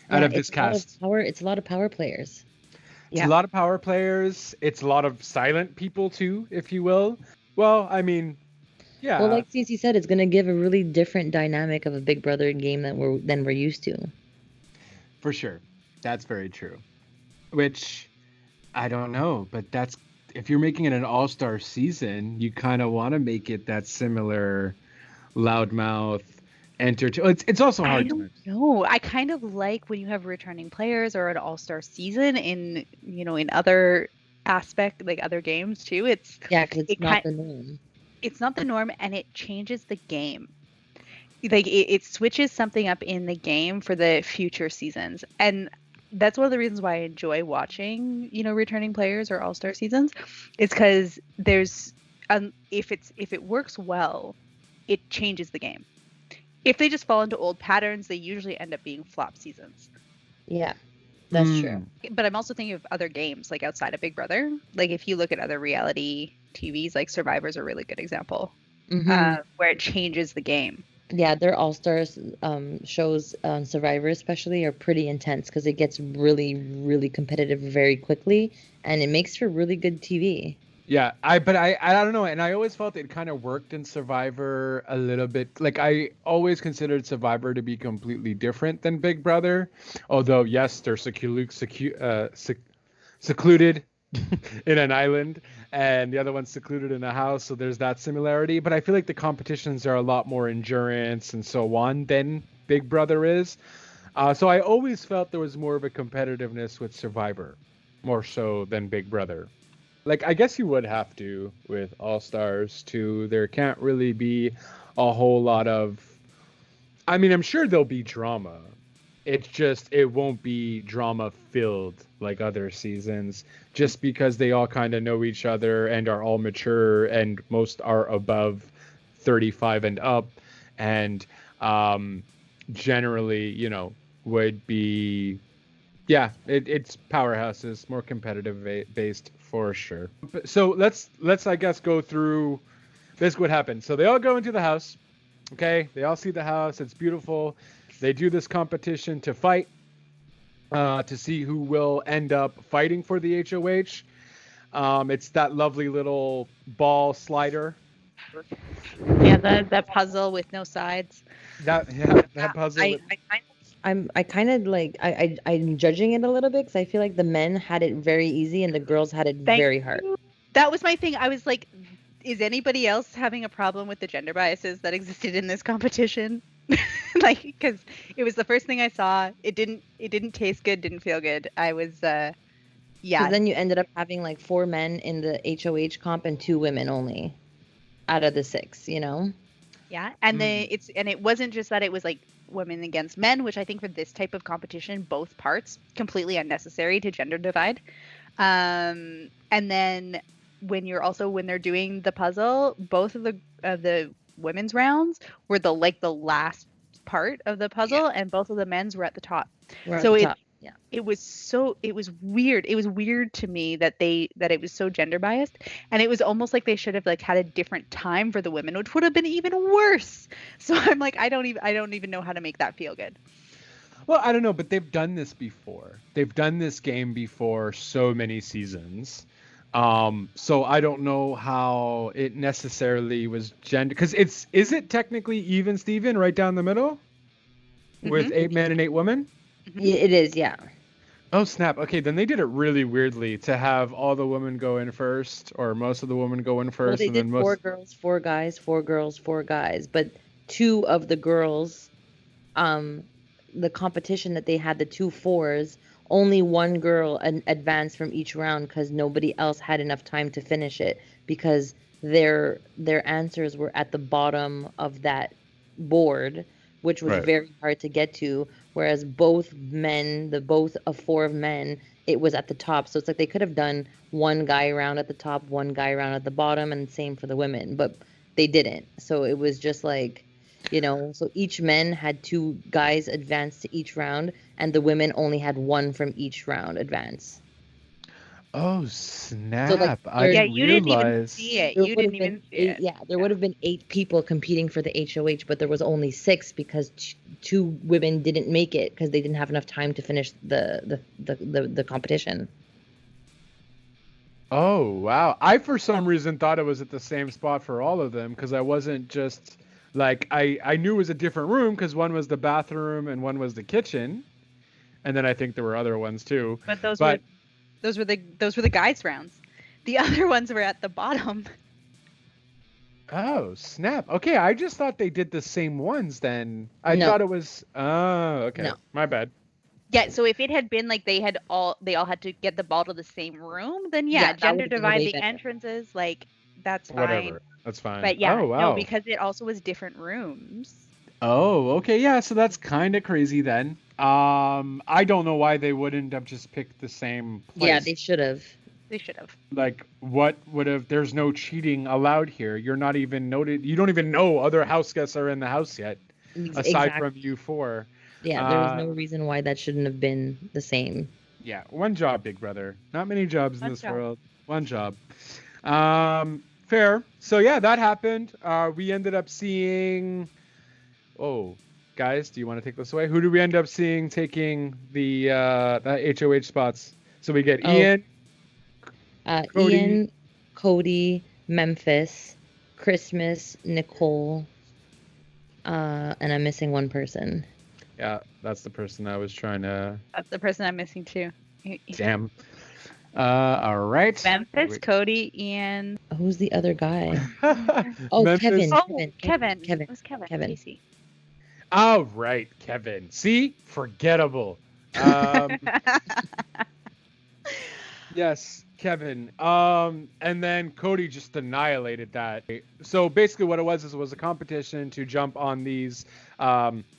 out Yeah, of this cast. it's a lot of power players. It's a lot of power players. It's a lot of silent people too, if you will. Well, I mean, Well, yeah, like Cece said, it's gonna give a really different dynamic of a Big Brother game than we're used to. for sure. That's very true. Which I don't know, but that's if you're making it an all-star season, you kind of want to make it that similar loudmouth it's also I hard don't times. know. I kind of like when you have returning players or an all-star season in other aspect, like other games too. Yeah, because it's It not kind the norm. it's not the norm and it changes the game. Like it switches something up in the game for the future seasons. And that's one of the reasons why I enjoy watching, returning players or all-star seasons. It's because there's if it works well, it changes the game. If they just fall into old patterns, they usually end up being flop seasons. Yeah, that's true. But I'm also thinking of other games like outside of Big Brother. Like if you look at other reality TVs, like Survivor's a really good example, where it changes the game. Yeah, their All Stars shows on Survivor especially are pretty intense because it gets really, really competitive very quickly, and it makes for really good TV. Yeah, I don't know, and I always felt it kind of worked in Survivor a little bit. Like I always considered Survivor to be completely different than Big Brother, although yes, they're secluded in an island, and the other one's secluded in a house, so there's that similarity. But I feel like the competitions are a lot more endurance and so on than Big Brother is. So I always felt there was more of a competitiveness with Survivor, more so than Big Brother. Like I guess you would have to with All Stars too. There can't really be a whole lot of. I mean, I'm sure there'll be drama. It's just it won't be drama filled like other seasons, just because they all kind of know each other and are all mature, and most are above 35 and up, and generally, would be it's powerhouses, more competitive based for sure. So let's I guess go through this. What happened? So they all go into the house. Okay, they all see the house. It's beautiful. They do this competition to fight, to see who will end up fighting for the HOH. It's that lovely little ball slider. Yeah, that puzzle with no sides. That puzzle. I'm judging it a little bit because I feel like the men had it very easy and the girls had it very hard. That was my thing. I was like, is anybody else having a problem with the gender biases that existed in this competition? Like, because it was the first thing I saw. It didn't taste good, didn't feel good. I was yeah. Because then you ended up having like 4 men in the HOH comp and 2 women only out of the 6, Yeah, and it wasn't just that it was like women against men, which I think for this type of competition, both parts completely unnecessary to gender divide. And then when they're doing the puzzle, both of the women's rounds were the last part of the puzzle, and both of the men's were at the top. It was weird. It was weird to me that it was so gender biased, and it was almost like they should have had a different time for the women, which would have been even worse. So I'm like, I don't even know how to make that feel good. Well, I don't know, but they've done this before. They've done this game before so many seasons. So I don't know how it necessarily was gender, because is it technically even, Steven, right down the middle with 8 men and 8 women? Yeah, it is, yeah. Oh snap! Okay, then they did it really weirdly to have all the women go in first, or most of the women go in first. Well, they did 4 girls, 4 guys, 4 girls, 4 guys, but 2 of the girls, the competition that they had, the 2 4s, only 1 girl advanced from each round because nobody else had enough time to finish it because their answers were at the bottom of that board. which was Right. very hard to get to. Whereas both men, both of 4 men, it was at the top. So it's like they could have done one guy around at the top, one guy around at the bottom, and same for the women, but they didn't. So it was just like, so each men had 2 guys advance to each round, and the women only had 1 from each round advance. Oh, snap. I Yeah, didn't you didn't even realize. see it. There You would have didn't been even see 8, it. yeah, there would have been 8 people competing for the HOH, but there was only 6 because 2 women didn't make it because they didn't have enough time to finish the competition. Oh, wow. I, for some reason, thought it was at the same spot for all of them because I wasn't just like, I knew it was a different room because one was the bathroom and one was the kitchen. And then I think there were other ones too. But those were the guys' rounds. The other ones were at the bottom. Oh, snap. Okay, I just thought they did the same ones then. I No. thought it was. Oh, okay. No. My bad. Yeah, so if it had been like they all had to get the ball to the same room, then Yeah, that gender would've been way dividing better. entrances, like that's fine. Whatever. That's fine. But yeah, Oh, wow. no, because it also was different rooms. Oh, okay. Yeah, so that's kind of crazy then. I don't know why they wouldn't have just picked the same place. Yeah, they should have. They should have. Like, what would have? There's no cheating allowed here. You're not even noted. You don't even know other house guests are in the house yet, aside from you 4. Yeah, there was no reason why that shouldn't have been the same. Yeah, one job, Big Brother. Not many jobs in One this job. world. One job. Fair. So yeah, that happened. We ended up seeing. Oh, guys, do you want to take this away? Who do we end up seeing taking the HOH spots? So we get Ian, Cody. Ian, Cody, Memphis, Christmas, Nicole, and I'm missing one person. Yeah, that's the person I was trying to. That's the person I'm missing too. Damn. All right. Memphis, Cody, Ian. Who's the other guy? Oh, Memphis- Kevin. Oh, Kevin. Kevin. It was Kevin. Kevin. Casey. Oh, right, Kevin. See? Forgettable. Yes, Kevin. And then Cody just annihilated that. So basically what it was a competition to jump on these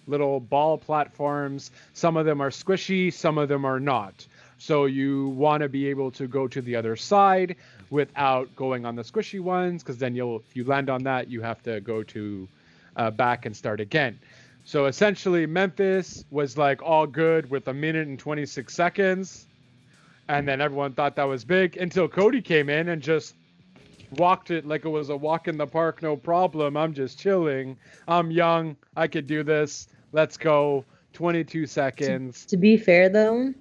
little ball platforms. Some of them are squishy, some of them are not. So you want to be able to go to the other side without going on the squishy ones, because then if you land on that, you have to go to back and start again. So essentially Memphis was like all good with 1 minute and 26 seconds. And then everyone thought that was big until Cody came in and just walked it like it was a walk in the park. No problem. I'm just chilling. I'm young. I could do this. Let's go. 22 seconds. To be fair, though,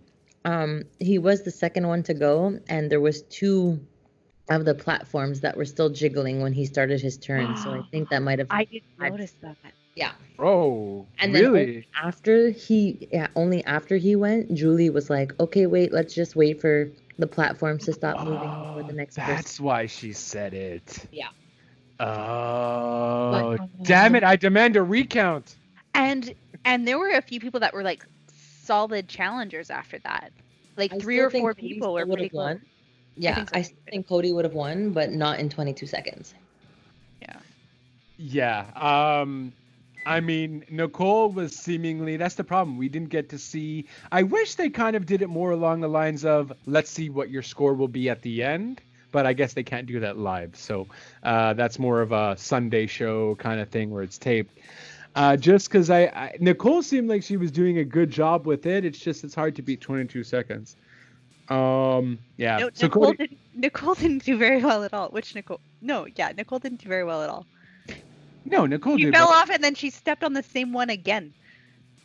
he was the second one to go, and there was 2 of the platforms that were still jiggling when he started his turn. So I think that might have. I didn't notice that. Yeah. Oh, And then really? only after he went, Julie was like, "Okay, wait, let's just wait for the platforms to stop moving for the next person." That's why she said it. Yeah. Oh, damn it. I demand a recount. And there were a few people that were like solid challengers after that. Like I 3 still or think 4 Cody people were still pretty would've won. close. Yeah, think so. I still think Cody would have won, but not in 22 seconds. Yeah. I mean, Nicole was seemingly, that's the problem. We didn't get to see. I wish they kind of did it more along the lines of, let's see what your score will be at the end. But I guess they can't do that live. So that's more of a Sunday show kind of thing where it's taped. Just because Nicole seemed like she was doing a good job with it. It's hard to beat 22 seconds. Yeah. No, So Nicole didn't do very well at all. Which Nicole? No, yeah, Nicole didn't do very well at all. No, Nicole She did. fell off and then she stepped on the same one again.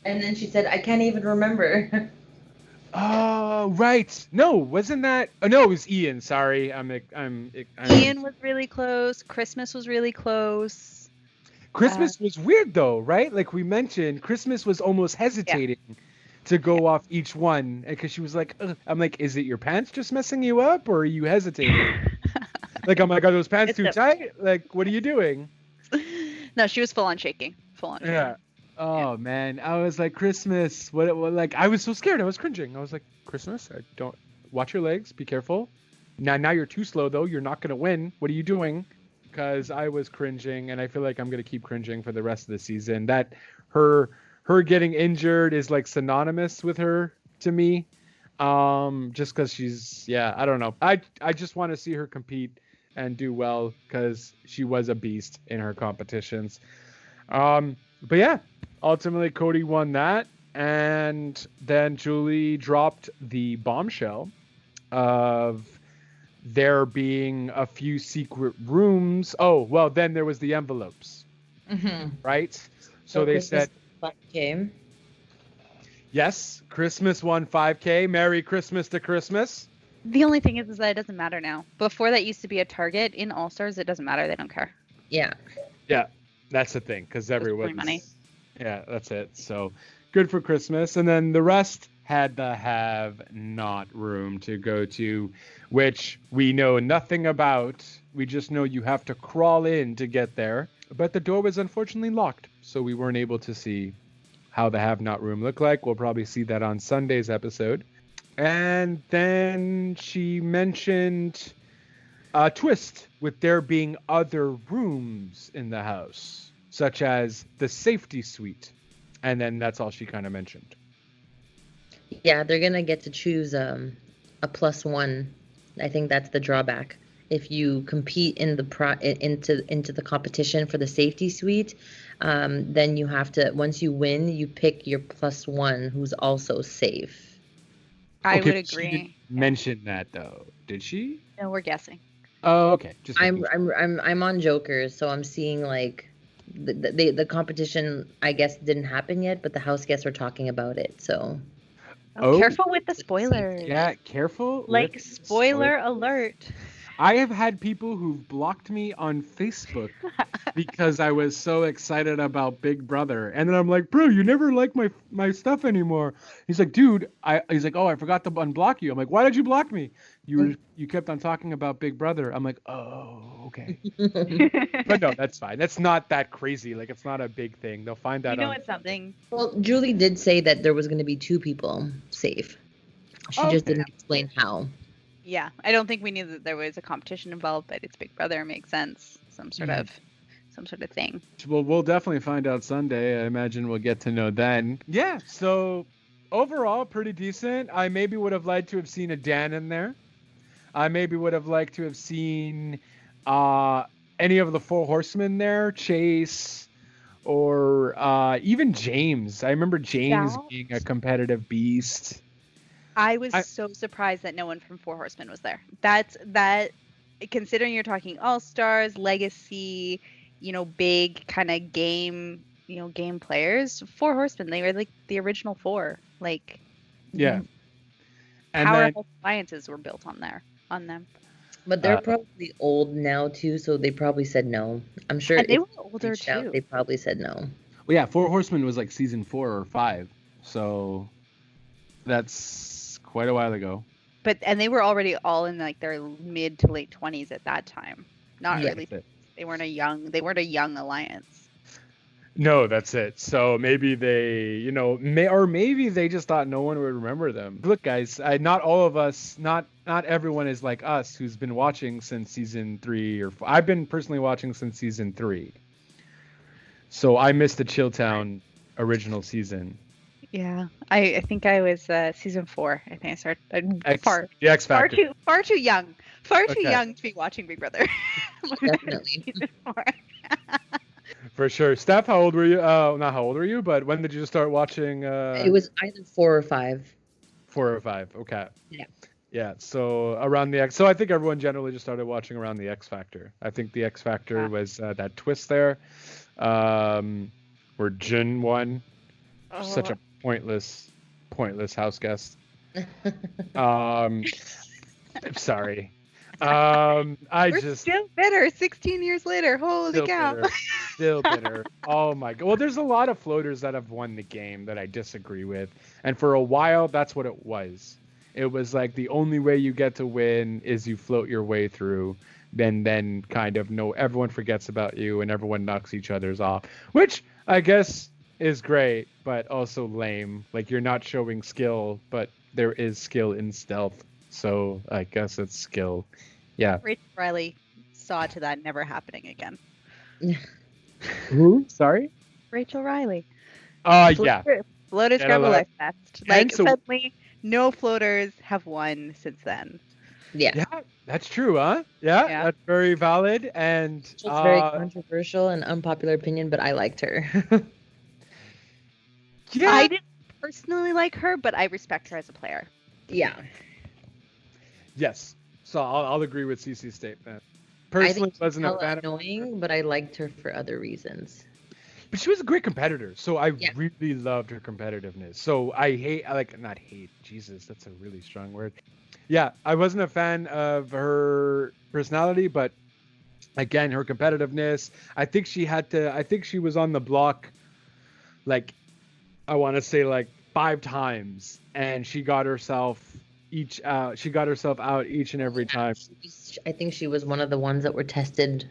And then she said, "I can't even remember." Oh, right. No, wasn't that? Oh, no, it was Ian. Sorry, Ian was really close. Christmas was really close. Christmas was weird though, right? Like we mentioned, Christmas was almost hesitating to go off each one because she was like, ugh. I'm like, is it your pants just messing you up, or are you hesitating? Like, I'm like, are those pants too tight? Like, what are you doing? No, she was full on shaking. Full on. Shaking. Yeah. Oh man, I was like, Christmas. What? Like, I was so scared. I was cringing. I was like, Christmas. I don't watch your legs. Be careful. Now you're too slow though. You're not gonna win. What are you doing? because I was cringing, and I feel like I'm gonna keep cringing for the rest of the season. That her getting injured is like synonymous with her to me. Just because she's, I don't know. I just want to see her compete and do well because she was a beast in her competitions. But yeah, ultimately Cody won that, and then Julie dropped the bombshell of there being a few secret rooms. Oh, well, then there was the envelopes, right? So they Christmas said, 5K. yes, Christmas won 5K. Merry Christmas to Christmas. The only thing is that it doesn't matter now. Before that used to be a target. In All Stars, it doesn't matter. They don't care. Yeah. Yeah, that's the thing, because everyone's money. Yeah, that's it. So good for Christmas. And then the rest had the have not room to go to, which we know nothing about. We just know you have to crawl in to get there. But the door was unfortunately locked, so we weren't able to see how the have not room looked like. We'll probably see that on Sunday's episode. And then she mentioned a twist with there being other rooms in the house, such as the safety suite. And then that's all she kind of mentioned. Yeah, they're gonna get to choose a +1. I think that's the drawback. If you compete in the into the competition for the safety suite, then you have to, once you win, you pick your +1 who's also safe. I would She didn't agree. mention that though, did she? No, we're guessing. Oh, okay. Just I'm on Jokers, so I'm seeing like the competition, I guess, didn't happen yet, but the house guests are talking about it. So Careful with the spoilers. Yeah, careful. Like, spoiler alert. I have had people who've blocked me on Facebook because I was so excited about Big Brother. And then I'm like, bro, you never like my stuff anymore. He's like, dude, he's like, oh, I forgot to unblock you. I'm like, why did you block me? You kept on talking about Big Brother. I'm like, oh, okay. But no, that's fine. That's not that crazy. Like, it's not a big thing. They'll find out. It's something. Well, Julie did say that there was going to be 2 people safe. She just didn't explain how. Yeah, I don't think we knew that there was a competition involved, but it's Big Brother. It makes sense. Some sort of thing. Well, we'll definitely find out Sunday. I imagine we'll get to know then. Yeah, so overall, pretty decent. I maybe would have liked to have seen a Dan in there. I maybe would have liked to have seen any of the 4 horsemen there, Chase, or even James. I remember James being a competitive beast. I was so surprised that no one from 4 Horsemen was there. That, considering you're talking All Stars, Legacy, big kind of game players. 4 Horsemen, they were like the original 4. Like, yeah. And powerful alliances were built on them. But they're probably old now too, so they probably said no. I'm sure. And they were older too. They probably said no. Well, yeah, 4 Horsemen was like season 4 or 5, so that's quite a while ago. And they were already all in like their mid to late 20s at that time. Not really. They weren't a young alliance. No, that's it. So maybe they, maybe they just thought no one would remember them. Look, guys, not all of us, not everyone is like us who's been watching since season 3 or 4. I've been personally watching since season 3. So I missed the Chilltown original season. Yeah, I think I was season 4. I think I started the X Factor. Far too young to be watching Big Brother. Definitely. Season 4. For sure. Steph, how old were you? Not how old were you, but when did you start watching? It was either 4 or 5. 4 or 5. Okay. Yeah. Yeah. So around the X. So I think everyone generally just started watching around the X Factor. I think the X Factor was that twist there, where Jin won. Such a pointless house guest. I'm sorry. We're still bitter 16 years later. Holy cow. Still bitter. Oh my god. Well, there's a lot of floaters that have won the game that I disagree with. And for a while, that's what it was. It was like the only way you get to win is you float your way through. Then kind of everyone forgets about you and everyone knocks each other's off. Which I guess is great, but also lame. Like, you're not showing skill, but there is skill in stealth. So I guess it's skill. Yeah. Rachel Riley saw to that never happening again. Who? Sorry? Rachel Riley. Yeah. Floaters Get grab a a life vest. And Like, so- suddenly, no floaters have won since then. Yeah. Yeah, that's true, huh? Yeah, Yeah. that's very valid. And It's very controversial and unpopular opinion, but I liked her. yeah, I didn't personally like her, but I respect her as a player. Yeah. yes. So I'll agree with CC's statement. I Personally, think she's wasn't a hella fan of her, annoying, but I liked her for other reasons. but she was a great competitor. So I Yeah. really loved her competitiveness. So not hate. Jesus, that's a really strong word. Yeah, I wasn't a fan of her personality, but again, her competitiveness. I think she was on the block, like, I want to say like 5 times, and she got herself out each and every time. I think she was one of the ones that were tested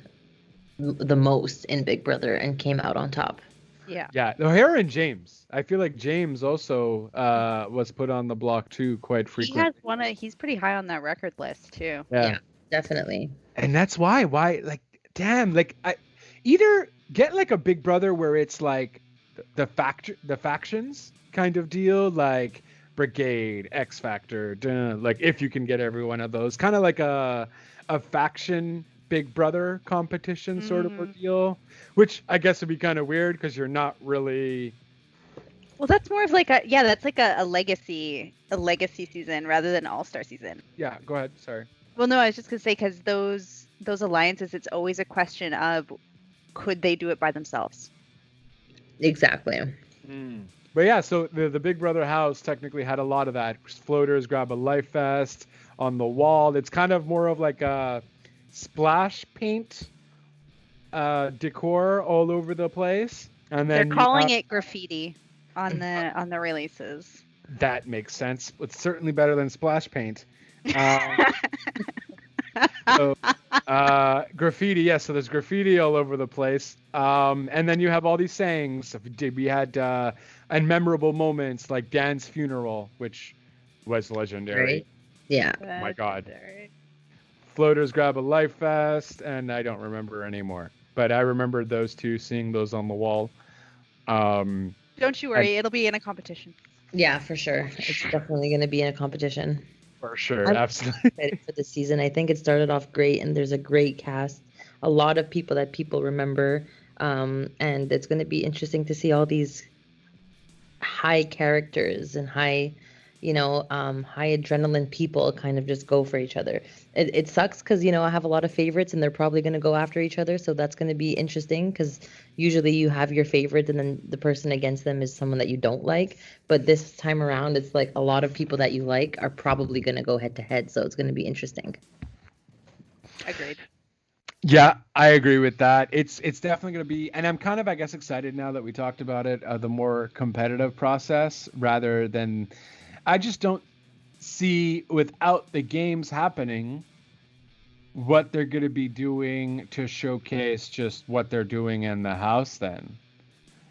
the most in Big Brother and came out on top. Yeah. Yeah, her and James. I feel like James also was put on the block too quite frequently. He's pretty high on that record list too. Yeah, definitely. And that's why like, damn, like, either get like a Big Brother where it's like the factions kind of deal, like Brigade, X Factor, like, if you can get every one of those, kind of like a faction Big Brother competition sort of ordeal, which I guess would be kind of weird because you're not really. Well, that's more of like that's like a legacy season rather than all-star season. Yeah, go ahead. Sorry. Well, no, I was just gonna say, because those alliances, it's always a question of, could they do it by themselves? Exactly. But yeah, so the Big Brother house technically had a lot of that. Floaters grab a life vest on the wall. It's kind of more of like a splash paint decor all over the place. And then They're calling it graffiti on the releases. That makes sense. It's certainly better than splash paint. So, graffiti, yes. So there's graffiti all over the place. And then you have all these sayings. We had and memorable moments like Dan's funeral, which was legendary. Right? Yeah. Oh my God. Floaters grab a life vest, and I don't remember anymore. But I remember those two, seeing those on the wall. Don't you worry, it'll be in a competition. Yeah, for sure. It's definitely going to be in a competition. For sure, I'm absolutely. excited for the season. I think it started off great, and there's a great cast. A lot of people that people remember, and it's going to be interesting to see all these high characters and high adrenaline people kind of just go for each other. It sucks because, I have a lot of favorites and they're probably going to go after each other. So that's going to be interesting because usually you have your favorite and then the person against them is someone that you don't like. But this time around, it's like a lot of people that you like are probably going to go head to head. So it's going to be interesting. Agreed. Yeah, I agree with that. It's definitely going to be, and I'm kind of, I guess, excited now that we talked about it, the more competitive process rather than, I just don't see, without the games happening, what they're going to be doing to showcase just what they're doing in the house then.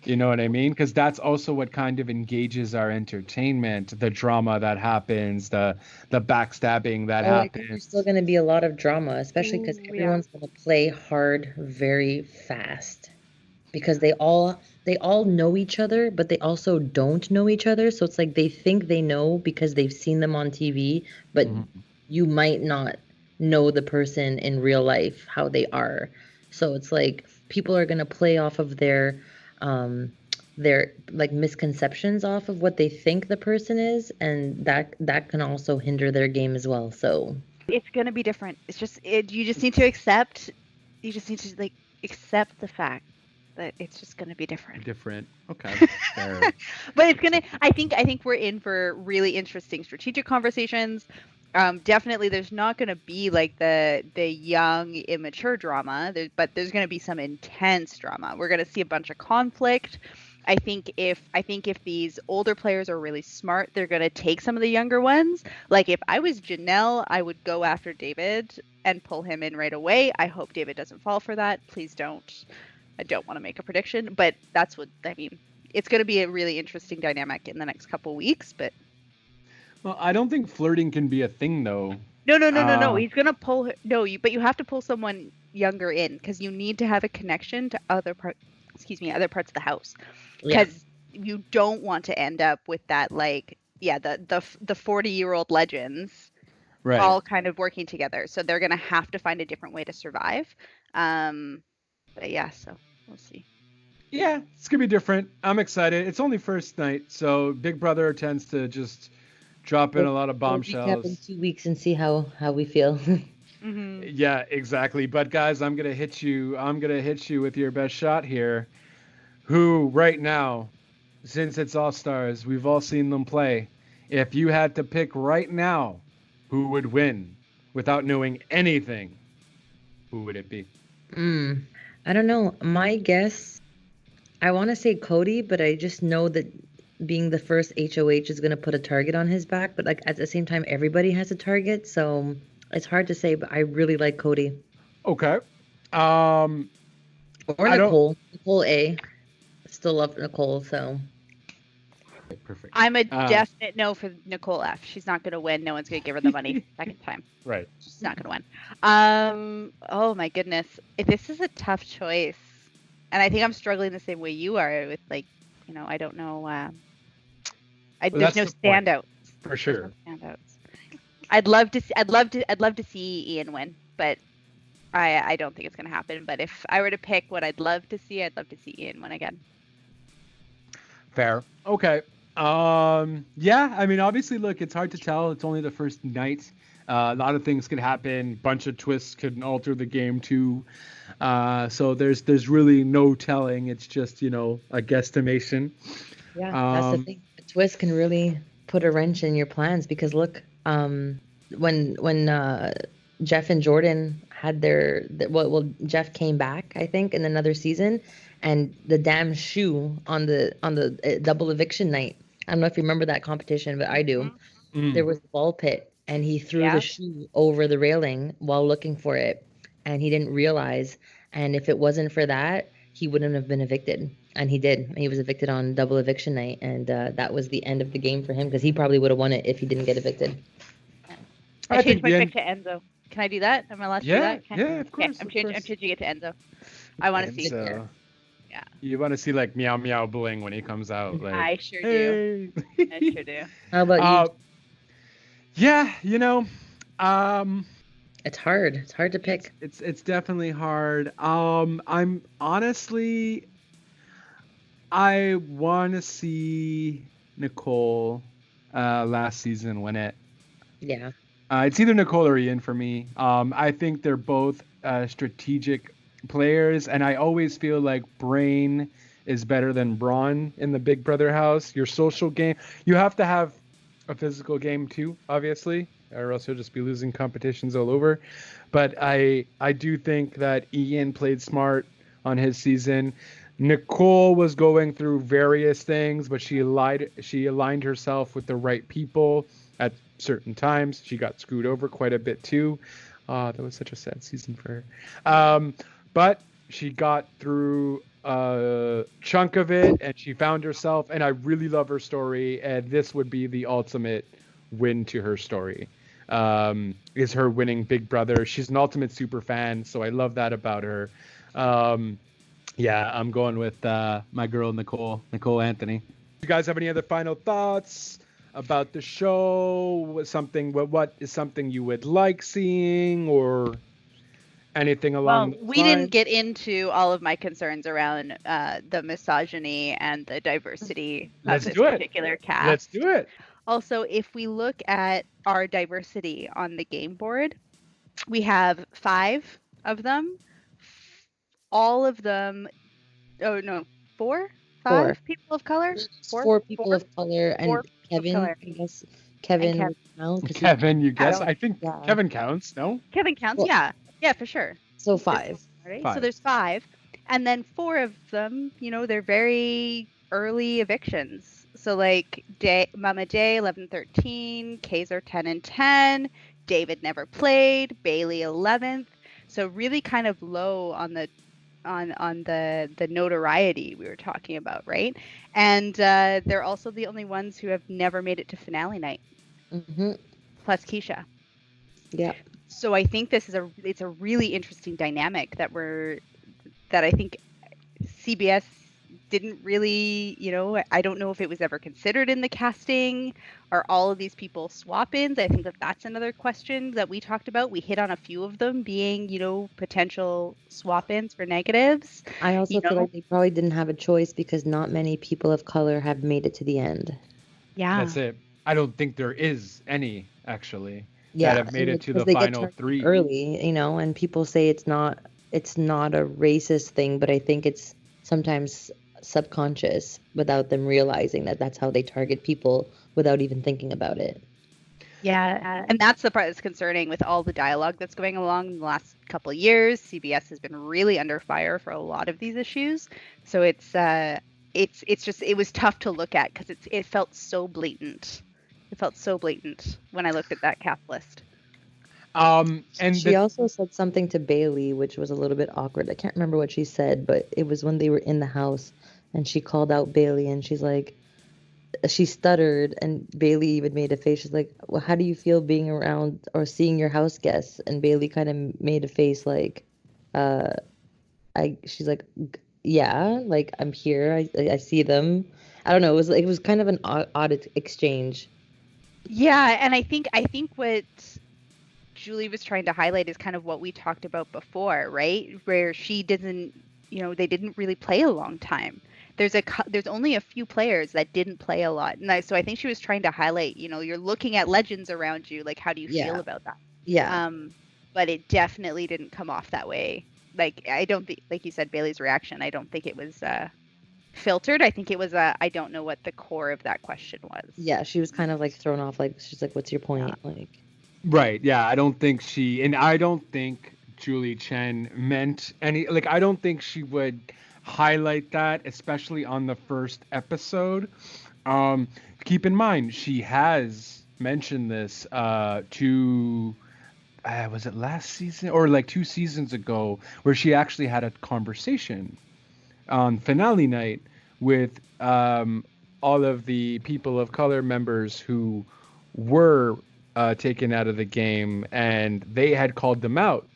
You know what I mean? Because that's also what kind of engages our entertainment, the drama that happens, the backstabbing that I think happens. there's still going to be a lot of drama, especially because everyone's going to play hard very fast. Because they all know each other, but they also don't know each other. So it's like they think they know because they've seen them on TV, but you might not know the person in real life, how they are. So it's like people are going to play off of their like misconceptions off of what they think the person is, and that can also hinder their game as well. So it's going to be different. It's just you just need to accept the fact that it's just going to be different. Okay. Fair. But it's going to, I think we're in for really interesting strategic conversations. Definitely there's not going to be like the young immature drama, but there's going to be some intense drama. We're going to see a bunch of conflict. I think if these older players are really smart, they're going to take some of the younger ones. Like if I was Janelle, I would go after David and pull him in right away. I hope David doesn't fall for that. Please don't. I don't want to make a prediction, but that's what I mean. It's going to be a really interesting dynamic in the next couple weeks, but. Well, I don't think flirting can be a thing though. No. He's going to pull but you have to pull someone younger in, because you need to have a connection to other parts of the house, Yeah. because you don't want to end up with that, like, yeah, the 40-year-old legends Right. all kind of working together. So they're gonna have to find a different way to survive. But yeah, so we'll see. Yeah, it's gonna be different. I'm excited. It's only first night, so Big Brother tends to just drop in a lot of We'll recap in bombshells. 2 weeks and see how we feel. Mm-hmm. Yeah, exactly. But guys, I'm gonna hit you. I'm gonna hit you with your best shot here. Who right now, since it's All Stars, we've all seen them play. If you had to pick right now, who would win without knowing anything, who would it be? I don't know. My guess, I want to say Cody, but I just know that being the first HOH is going to put a target on his back. But like at the same time, everybody has a target, so it's hard to say. But I really like Cody Okay. or I don't. Nicole. Nicole A. Still love Nicole, so Perfect. I'm a definite no for Nicole F. She's not gonna win. No one's gonna give her the money second time. Right. She's not gonna win. Oh my goodness, this is a tough choice, and I think I'm struggling the same way you are with, like, I don't know. Well, There's no that's the point. standouts. For sure. There's no standouts. I'd love to see Ian win, but I don't think it's gonna happen. But if I were to pick what I'd love to see Ian win again. Fair. Okay. Yeah, I mean, obviously, look, it's hard to tell. It's only the first night. A lot of things could happen. Bunch of twists could alter the game too. So there's really no telling. It's just, a guesstimation. yeah, that's the thing. A twist can really put a wrench in your plans because look, when Jeff and Jordan had well, Jeff came back, I think, in another season, and the damn shoe on the double eviction night. I don't know if you remember that competition, but I do. There was a ball pit, and he threw the shoe over the railing while looking for it, and he didn't realize. And if it wasn't for that, he wouldn't have been evicted. And he did. He was evicted on double eviction night, and that was the end of the game for him because he probably would have won it if he didn't get evicted. I changed my pick to Enzo. Can I do that? Am I allowed to do that? Yeah, of course. I'm changing it to Enzo. I want to see. So, yeah. You want to see like Meow Meow Bling when he comes out. Like, I sure do. I sure do. How about you? Yeah, It's hard. It's hard to pick. It's definitely hard. I'm honestly, I want to see Nicole last season win it. Yeah. It's either Nicole or Ian for me. I think they're both strategic players, and I always feel like brain is better than brawn in the Big Brother house. Your social game, you have to have a physical game too, obviously, or else you'll just be losing competitions all over. But I do think that Ian played smart on his season. Nicole was going through various things, but she aligned herself with the right people at certain times. She got screwed over quite a bit too. That was such a sad season for her. But she got through a chunk of it, and she found herself, and I really love her story, and this would be the ultimate win to her story. Is her winning Big Brother. She's an ultimate super fan, so I love that about her. Yeah, I'm going with my girl Nicole Anthony. You guys have any other final thoughts about the show? What is something you would like seeing, or anything along those we lines? didn't get into all of my concerns around the misogyny and the diversity of this particular cast. Let's do it. Also, if we look at our diversity on the game board, we have 5 of them. All of them, oh no, 4? 5 people of color? 4 people of color, and Kevin, I guess. Kevin would count. Kevin, you guess? I think Kevin counts, no? Kevin counts, well, yeah, for sure. So 5. Right? So there's 5. And then 4 of them, they're very early evictions. So like Mama J, 11-13, Kaiser 10 and 10, David never played, Bailey 11th. So really kind of low on the notoriety we were talking about, right? And they're also the only ones who have never made it to finale night. Mm-hmm. Plus Keisha. Yeah. So I think it's a really interesting dynamic that I think CBS didn't really, I don't know if it was ever considered in the casting. Are all of these people swap-ins? I think that's another question that we talked about. We hit on a few of them being, potential swap-ins for negatives. I also feel like they probably didn't have a choice because not many people of color have made it to the end. Yeah. That's it. I don't think there is any, actually, Yeah, that have made and it to because the they get final targeted 3. early, and people say it's not a racist thing, but I think it's sometimes subconscious without them realizing that that's how they target people without even thinking about it. Yeah, and that's the part that's concerning with all the dialogue that's going along in the last couple of years. CBS has been really under fire for a lot of these issues, so it's just, it was tough to look at because it felt so blatant. It felt so blatant when I looked at that cast list. And she also said something to Bailey, which was a little bit awkward. I can't remember what she said, but it was when they were in the house, and she called out Bailey, and she's like, she stuttered, and Bailey even made a face. She's like, well, how do you feel being around or seeing your house guests? And Bailey kind of made a face like, she's like, yeah, like I'm here. I see them. I don't know. It was kind of an odd exchange. Yeah, and I think what Julie was trying to highlight is kind of what we talked about before, right? Where she doesn't, they didn't really play a long time. There's only a few players that didn't play a lot, and so I think she was trying to highlight, you're looking at legends around you, like how do you feel about that? Yeah. But it definitely didn't come off that way. Like I don't think, like you said, Bailey's reaction, I don't think it was filtered. I think it was I don't know what the core of that question was. Yeah, she was kind of like thrown off. Like she's like, "What's your point?" Yeah. Like. Right. Yeah. I don't think Julie Chen meant any, like, I don't think she would highlight that, especially on the first episode. Keep in mind, she has mentioned this to, was it last season or like 2 seasons ago, where she actually had a conversation on finale night with all of the people of color members who were taken out of the game, and they had called them out.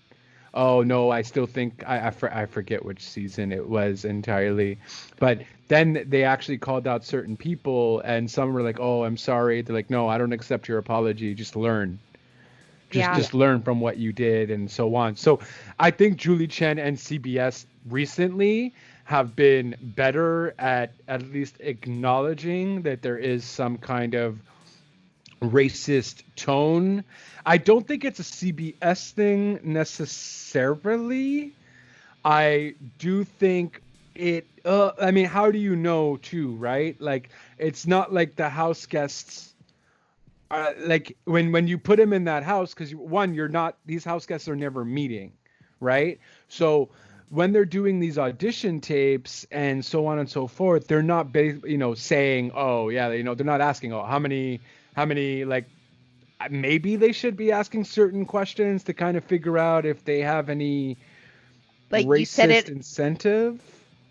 Oh no, I still think I forget which season it was entirely, but then they actually called out certain people, and some were like, "Oh, I'm sorry." They're like, "No, I don't accept your apology. Just learn, just learn from what you did," and so on. So I think Julie Chen and CBS recently have been better at least acknowledging that there is some kind of racist tone. I don't think it's a CBS thing necessarily. I do think it I mean, how do you know too, right? Like, it's not like the house guests like when you put them in that house, because these house guests are never meeting, right? So when they're doing these audition tapes and so on and so forth, they're not saying, oh yeah, they're not asking, oh, how many, like, maybe they should be asking certain questions to kind of figure out if they have any like racist incentive,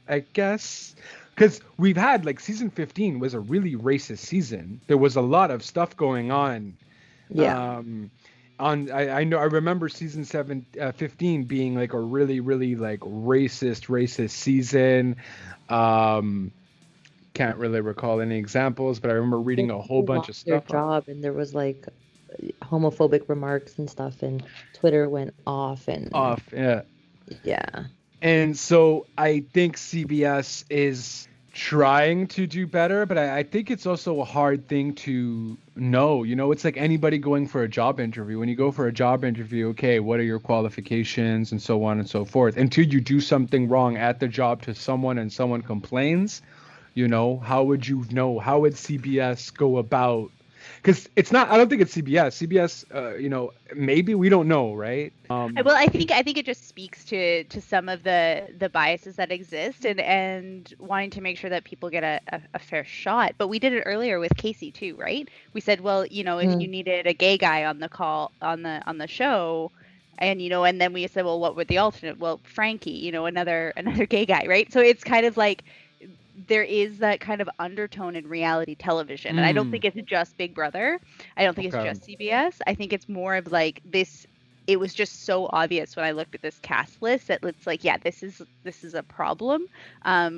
I guess. Because we've had, like, season 15 was a really racist season. There was a lot of stuff going on. Yeah. I remember season 15 being like a really, really like racist season. Can't really recall any examples, but I remember reading a whole bunch of stuff. Their job, and there was like homophobic remarks and stuff, and Twitter went off. Yeah. And so I think CBS is trying to do better, but I think it's also a hard thing to know. It's like anybody going for a job interview. When you go for a job interview, okay, what are your qualifications and so on and so forth? Until you do something wrong at the job to someone and someone complains, how would you know? How would CBS go about? Because I don't think it's CBS. CBS, maybe, we don't know, right? Well, I think it just speaks to some of the biases that exist, and wanting to make sure that people get a fair shot. But we did it earlier with Casey too, right? We said, well, if you needed a gay guy on the call on the show, and and then we said, well, what would the alternate? Well, Frankie, another gay guy, right? So it's kind of like, there is that kind of undertone in reality television. And I don't think it's just Big Brother. I don't think it's just CBS. I think it's more of like this it was just so obvious when I looked at this cast list that it's like, yeah, this is a problem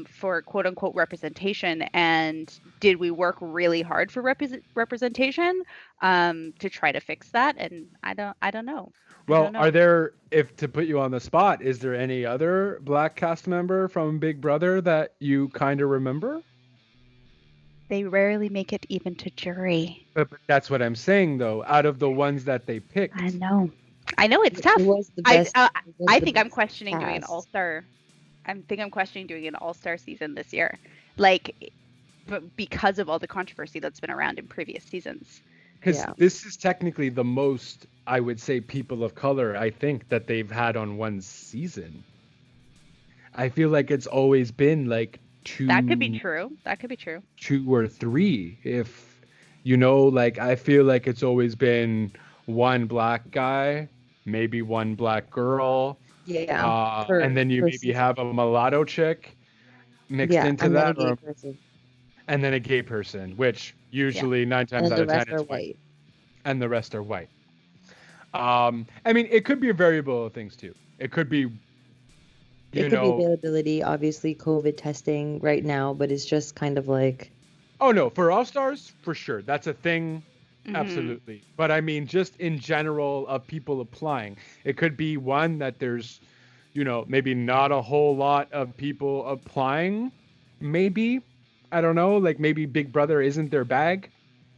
for quote unquote representation. And did we work really hard for representation to try to fix that? And I don't know. Well, are there, if to put you on the spot, is there any other Black cast member from Big Brother that you kind of remember? They rarely make it even to jury. But that's what I'm saying, though. Out of the ones that they picked, I know it's tough. I think I'm questioning doing an all-star. I think I'm questioning doing an all-star season this year, like, but because of all the controversy that's been around in previous seasons. Because this is technically the most, I would say, people of color, I think, that they've had on one season. I feel like it's always been like two. That could be true. 2 or 3. If, you know, like, I feel like it's always been one Black guy, maybe one Black girl. Yeah. And then you maybe have a mulatto chick mixed into and that. Then a gay person. And then a gay person, which usually 9 times out of 10 is white. And the rest are white. I mean, it could be a variable of things too. It could be, It could be availability, obviously COVID testing right now, but it's just kind of like. Oh no, for All Stars, for sure, that's a thing, Mm-hmm. absolutely. But I mean, just in general of people applying, it could be one that there's, you know, maybe not a whole lot of people applying, maybe. I don't know, like maybe Big Brother isn't their bag.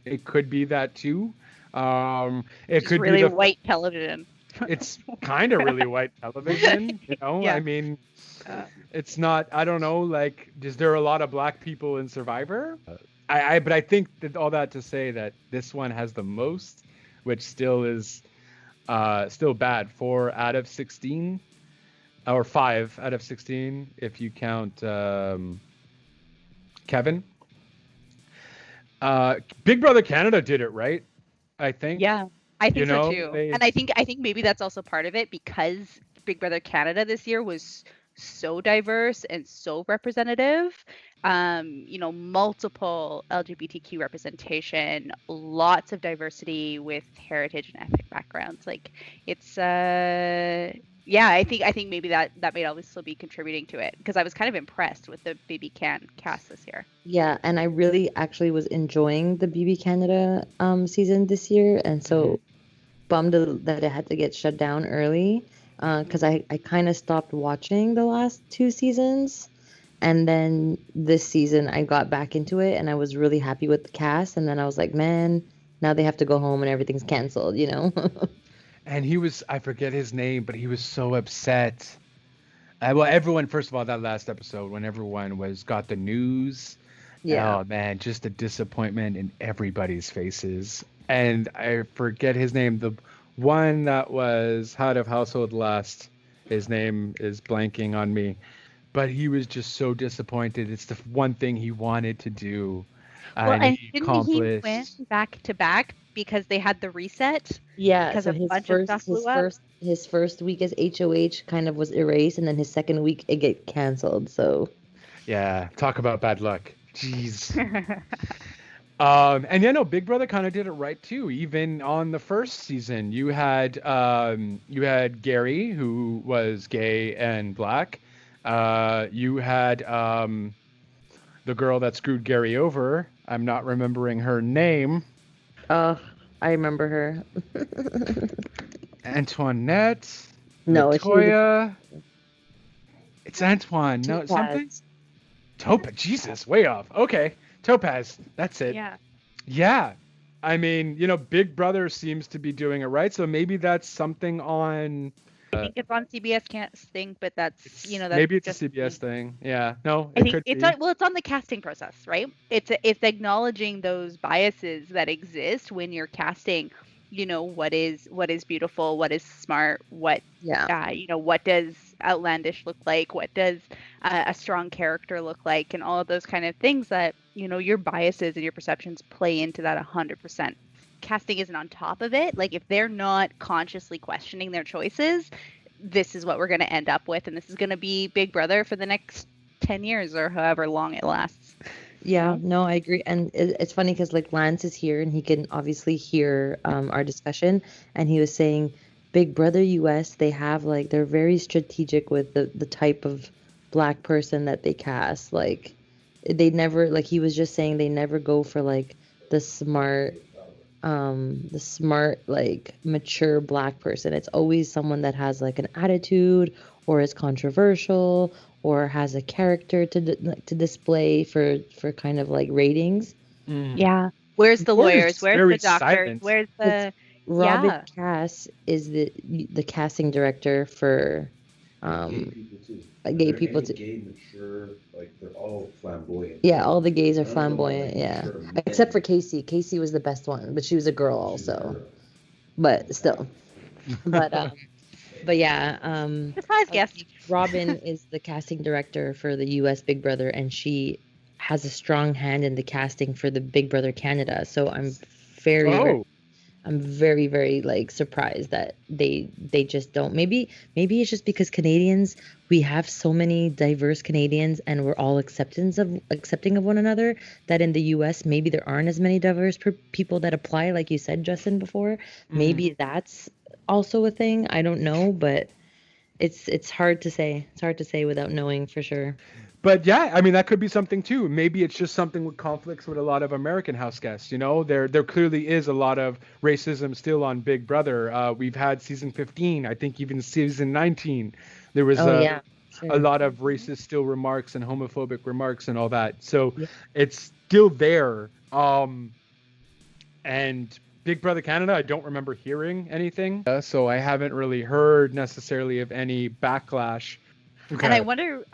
It could be that too. It just could really be white television. It's kind of really white television, you know. Yeah. I mean, it's not. I don't know. Like, is there a lot of Black people in Survivor? But I think that all that to say that this one has the most, which still is still bad. 4 out of 16, or 5 out of 16 if you count Kevin. Big Brother Canada did it right, I think. Yeah, I think You know, so too. And I think maybe that's also part of it, because Big Brother Canada this year was so diverse and so representative. You know, multiple LGBTQ representation, lots of diversity with heritage and ethnic backgrounds. Like, it's yeah, I think maybe that may also be contributing to it, because I was kind of impressed with the BB Can cast this year. Yeah, and I really actually was enjoying the BB Canada season this year, and so bummed that it had to get shut down early, because I kind of stopped watching the last 2 seasons, and then this season I got back into it, and I was really happy with the cast, and then I was like, man, now they have to go home and everything's canceled, you know? And he was, I forget his name, but he was so upset. Well, everyone, first of all, that last episode, when everyone got the news. Yeah. Oh, man, just a disappointment in everybody's faces. And I forget his name. The one that was head of household last, his name is blanking on me. But he was just so disappointed. It's the one thing he wanted to do. Well, and he didn't accomplished. he win back to back because they had the reset? Yeah, Because so a bunch of stuff blew up? his first week as HOH kind of was erased, and then his second week it get canceled. So Yeah, talk about bad luck. Jeez. And Big Brother kind of did it right too. Even on the first season, you had Gary, who was gay and Black. You had the girl that screwed Gary over. I'm not remembering her name. I remember her. Antoinette. No, Latoya. It's Antoine. No, Topaz. something. Topaz. Jesus, way off. Okay, Topaz. That's it. Yeah. Yeah. I mean, Big Brother seems to be doing it right, so maybe that's something on. I think it's on CBS casting, but that's that's maybe it's just a CBS thing. Yeah. No, I it think could it's be. it's on the casting process, right? It's acknowledging those biases that exist when you're casting. What is beautiful, what is smart, what what does outlandish look like, what does a strong character look like, and all of those kind of things that your biases and your perceptions play into that 100%. Casting isn't on top of it. Like, if they're not consciously questioning their choices, this is what we're going to end up with, and this is going to be Big Brother for the next 10 years or however long it lasts. Yeah, no, I agree. And it's funny because like Lance is here and he can obviously hear our discussion, and he was saying Big Brother US, they have like they're very strategic with the type of black person that they cast. Like they never, like he was just saying, they never go for like the smart like mature black person. It's always someone that has like an attitude or is controversial or has a character to display for kind of like ratings. Yeah. Where's the Or lawyers? is Where's very the doctors? silent. Where's It's the Robin yeah. Cass is the casting director for Gay people too. gay They're people any too. gay, mature, like they're all flamboyant. Yeah, all the gays are None of them are, flamboyant, like, yeah. mature Except for men. Casey. Casey was the best one, but she was a girl She's a also. girl. But still. But yeah, Surprise guest. Robin is the casting director for the US Big Brother, and she has a strong hand in the casting for the Big Brother Canada. So I'm very I'm very, very like surprised that they just don't. Maybe it's just because Canadians, we have so many diverse Canadians and we're all accepting of one another, that in the US maybe there aren't as many diverse people that apply, like you said, Justin, before. Maybe that's also a thing. I don't know, but it's hard to say. It's hard to say without knowing for sure. But yeah, I mean that could be something too. Maybe it's just something with conflicts with a lot of American house guests. You know, there clearly is a lot of racism still on Big Brother. We've had season 15, I think even season 19. There was Yeah, a sure. lot of racist still remarks and homophobic remarks and all that. So Yeah. it's still there. And Big Brother Canada, I don't remember hearing anything. So I haven't really heard necessarily of any backlash. And I wonder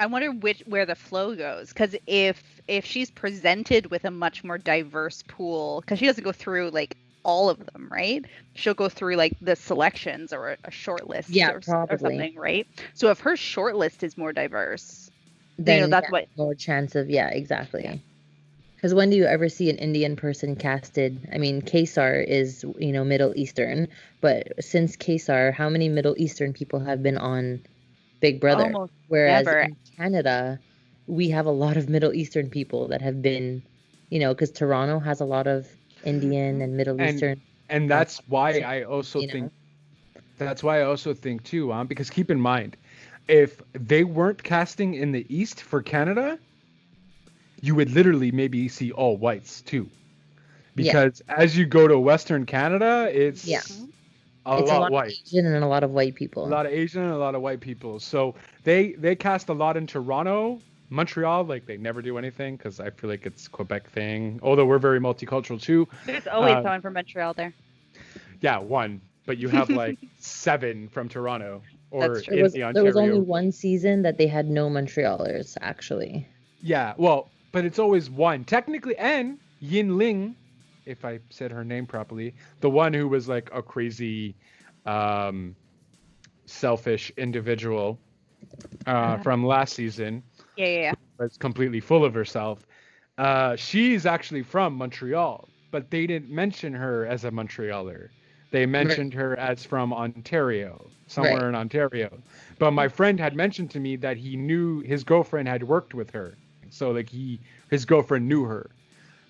where the flow goes, because if she's presented with a much more diverse pool, because she doesn't go through like all of them, right? She'll go through like the selections or a short list or something, right? So if her short list is more diverse, then that's what more chance of, yeah, exactly. Because when do you ever see an Indian person casted? I mean, Kesar is, Middle Eastern, but since Kesar, how many Middle Eastern people have been on Big Brother? Almost Whereas never. in Canada, we have a lot of Middle Eastern people that have been, because Toronto has a lot of Indian and Middle Eastern. And that's why I also think too, because keep in mind, if they weren't casting in the East for Canada, you would literally maybe see all whites too. Because as you go to Western Canada, it's a lot white. Asian and a lot of white people. A lot of Asian and a lot of white people. So they cast a lot in Toronto. Montreal, like they never do anything because I feel like it's a Quebec thing. Although we're very multicultural too. There's always someone from Montreal there. Yeah, one, but you have like 7 from Toronto or That's true. in the Ontario. There was only one season that they had no Montrealers actually. Yeah, well, but it's always one technically, and Yin Ling, if I said her name properly, the one who was like a crazy, selfish individual from last season. Yeah. Was completely full of herself. She's actually from Montreal, but they didn't mention her as a Montrealer. They mentioned her as from Ontario, somewhere in Ontario. But my friend had mentioned to me that he knew his girlfriend had worked with her. So like his girlfriend knew her.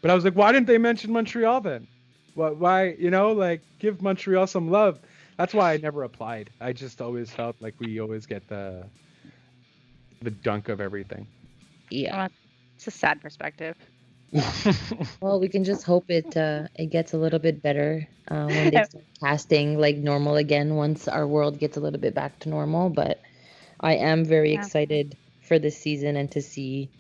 But I was like, why didn't they mention Montreal then? Why, like give Montreal some love. That's why I never applied. I just always felt like we always get the dunk of everything. Yeah. It's a sad perspective. Well, we can just hope it gets a little bit better when they start casting like normal again once our world gets a little bit back to normal. But I am very excited for this season and to see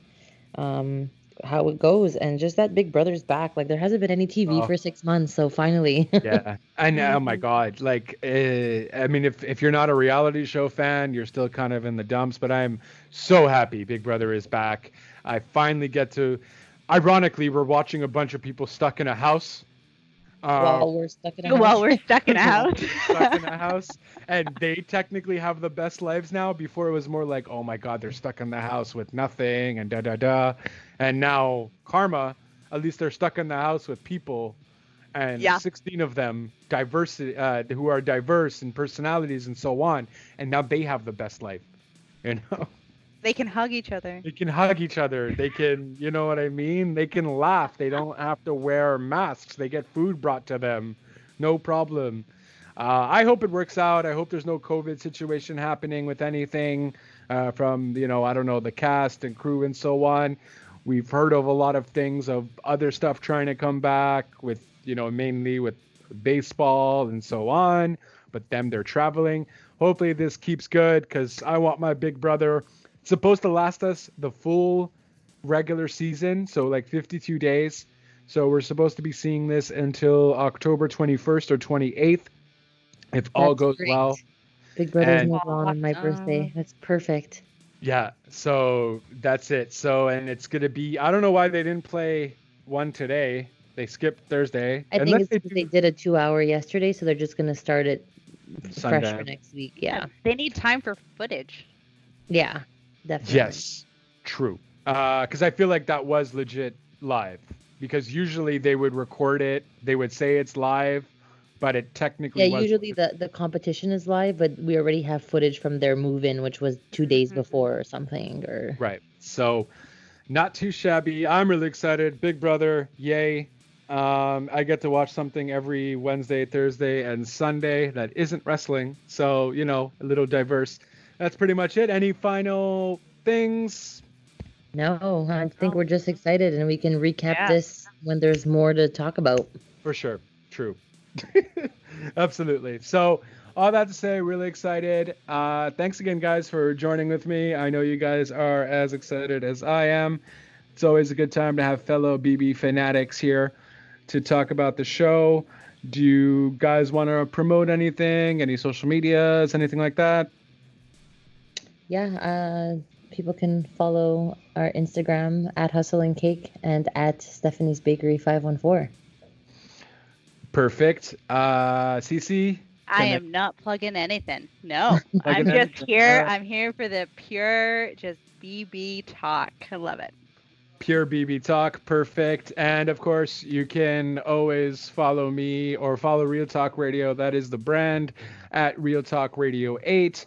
how it goes, and just that Big Brother's back. Like there hasn't been any TV for 6 months, so finally. Yeah, and oh my God, like I mean, if you're not a reality show fan, you're still kind of in the dumps. But I'm so happy Big Brother is back. I finally get to. Ironically, we're watching a bunch of people stuck in a house. While we're stuck in a house. While we're stuck in a house. Stuck in a house, and they technically have the best lives now. Before it was more like, oh my God, they're stuck in the house with nothing and da. And now Karma, at least they're stuck in the house with people, and 16 of them who are diverse in personalities and so on. And now they have the best life, They can hug each other. They can hug each other. They can, you know what I mean? They can laugh. They don't have to wear masks. They get food brought to them. No problem. I hope it works out. I hope there's no COVID situation happening with anything from, I don't know, the cast and crew and so on. We've heard of a lot of things of other stuff trying to come back with, mainly with baseball and so on. But they're traveling. Hopefully this keeps good because I want my Big Brother. It's supposed to last us the full regular season, so like 52 days. So we're supposed to be seeing this until October 21st or 28th, if all goes great. well. Big Brother's And- move on my birthday. That's perfect. Yeah, so that's it. So, and it's going to be, I don't know why they didn't play one today. They skipped Thursday. I think it's because they did a 2-hour yesterday, so they're just going to start it fresh Sunday. for next week. Yeah. They need time for footage. Yeah, definitely. Yes, true. Because I feel like that was legit live. Because usually they would record it, they would say it's live, but it technically wasn't. Usually the competition is live, but we already have footage from their move-in, which was 2 days before or something. Or Right. So, not too shabby. I'm really excited. Big Brother, yay. I get to watch something every Wednesday, Thursday, and Sunday that isn't wrestling. So, a little diverse. That's pretty much it. Any final things? No, I think we're just excited, and we can recap Yeah. this when there's more to talk about. For sure. True. Absolutely. So, all that to say, really excited. Thanks again, guys, for joining with me. I know you guys are as excited as I am. It's always a good time to have fellow BB fanatics here to talk about the show. Do you guys want to promote anything? Any social medias? Anything like that? Yeah, people can follow our Instagram at hustlencake and at Stephanie's Bakery 514. Perfect. Cece? I am not plugging anything. No, I'm Plugging just anything. here. I'm here for the pure, just BB talk. I love it. Pure BB Talk, perfect. And of course, you can always follow me or follow Real Talk Radio. That is the brand at Real Talk Radio 8.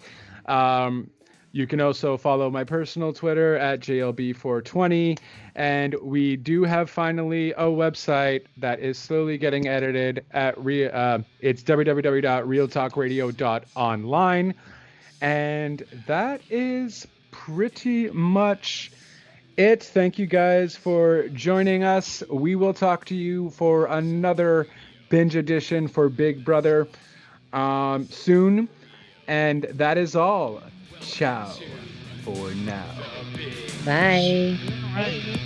You can also follow my personal Twitter at JLB420. And we do have finally a website that is slowly getting edited at it's www.realtalkradio.online. And that is pretty much it. Thank you guys for joining us. We will talk to you for another binge edition for Big Brother soon. And that is all. Ciao for now. Bye. Bye.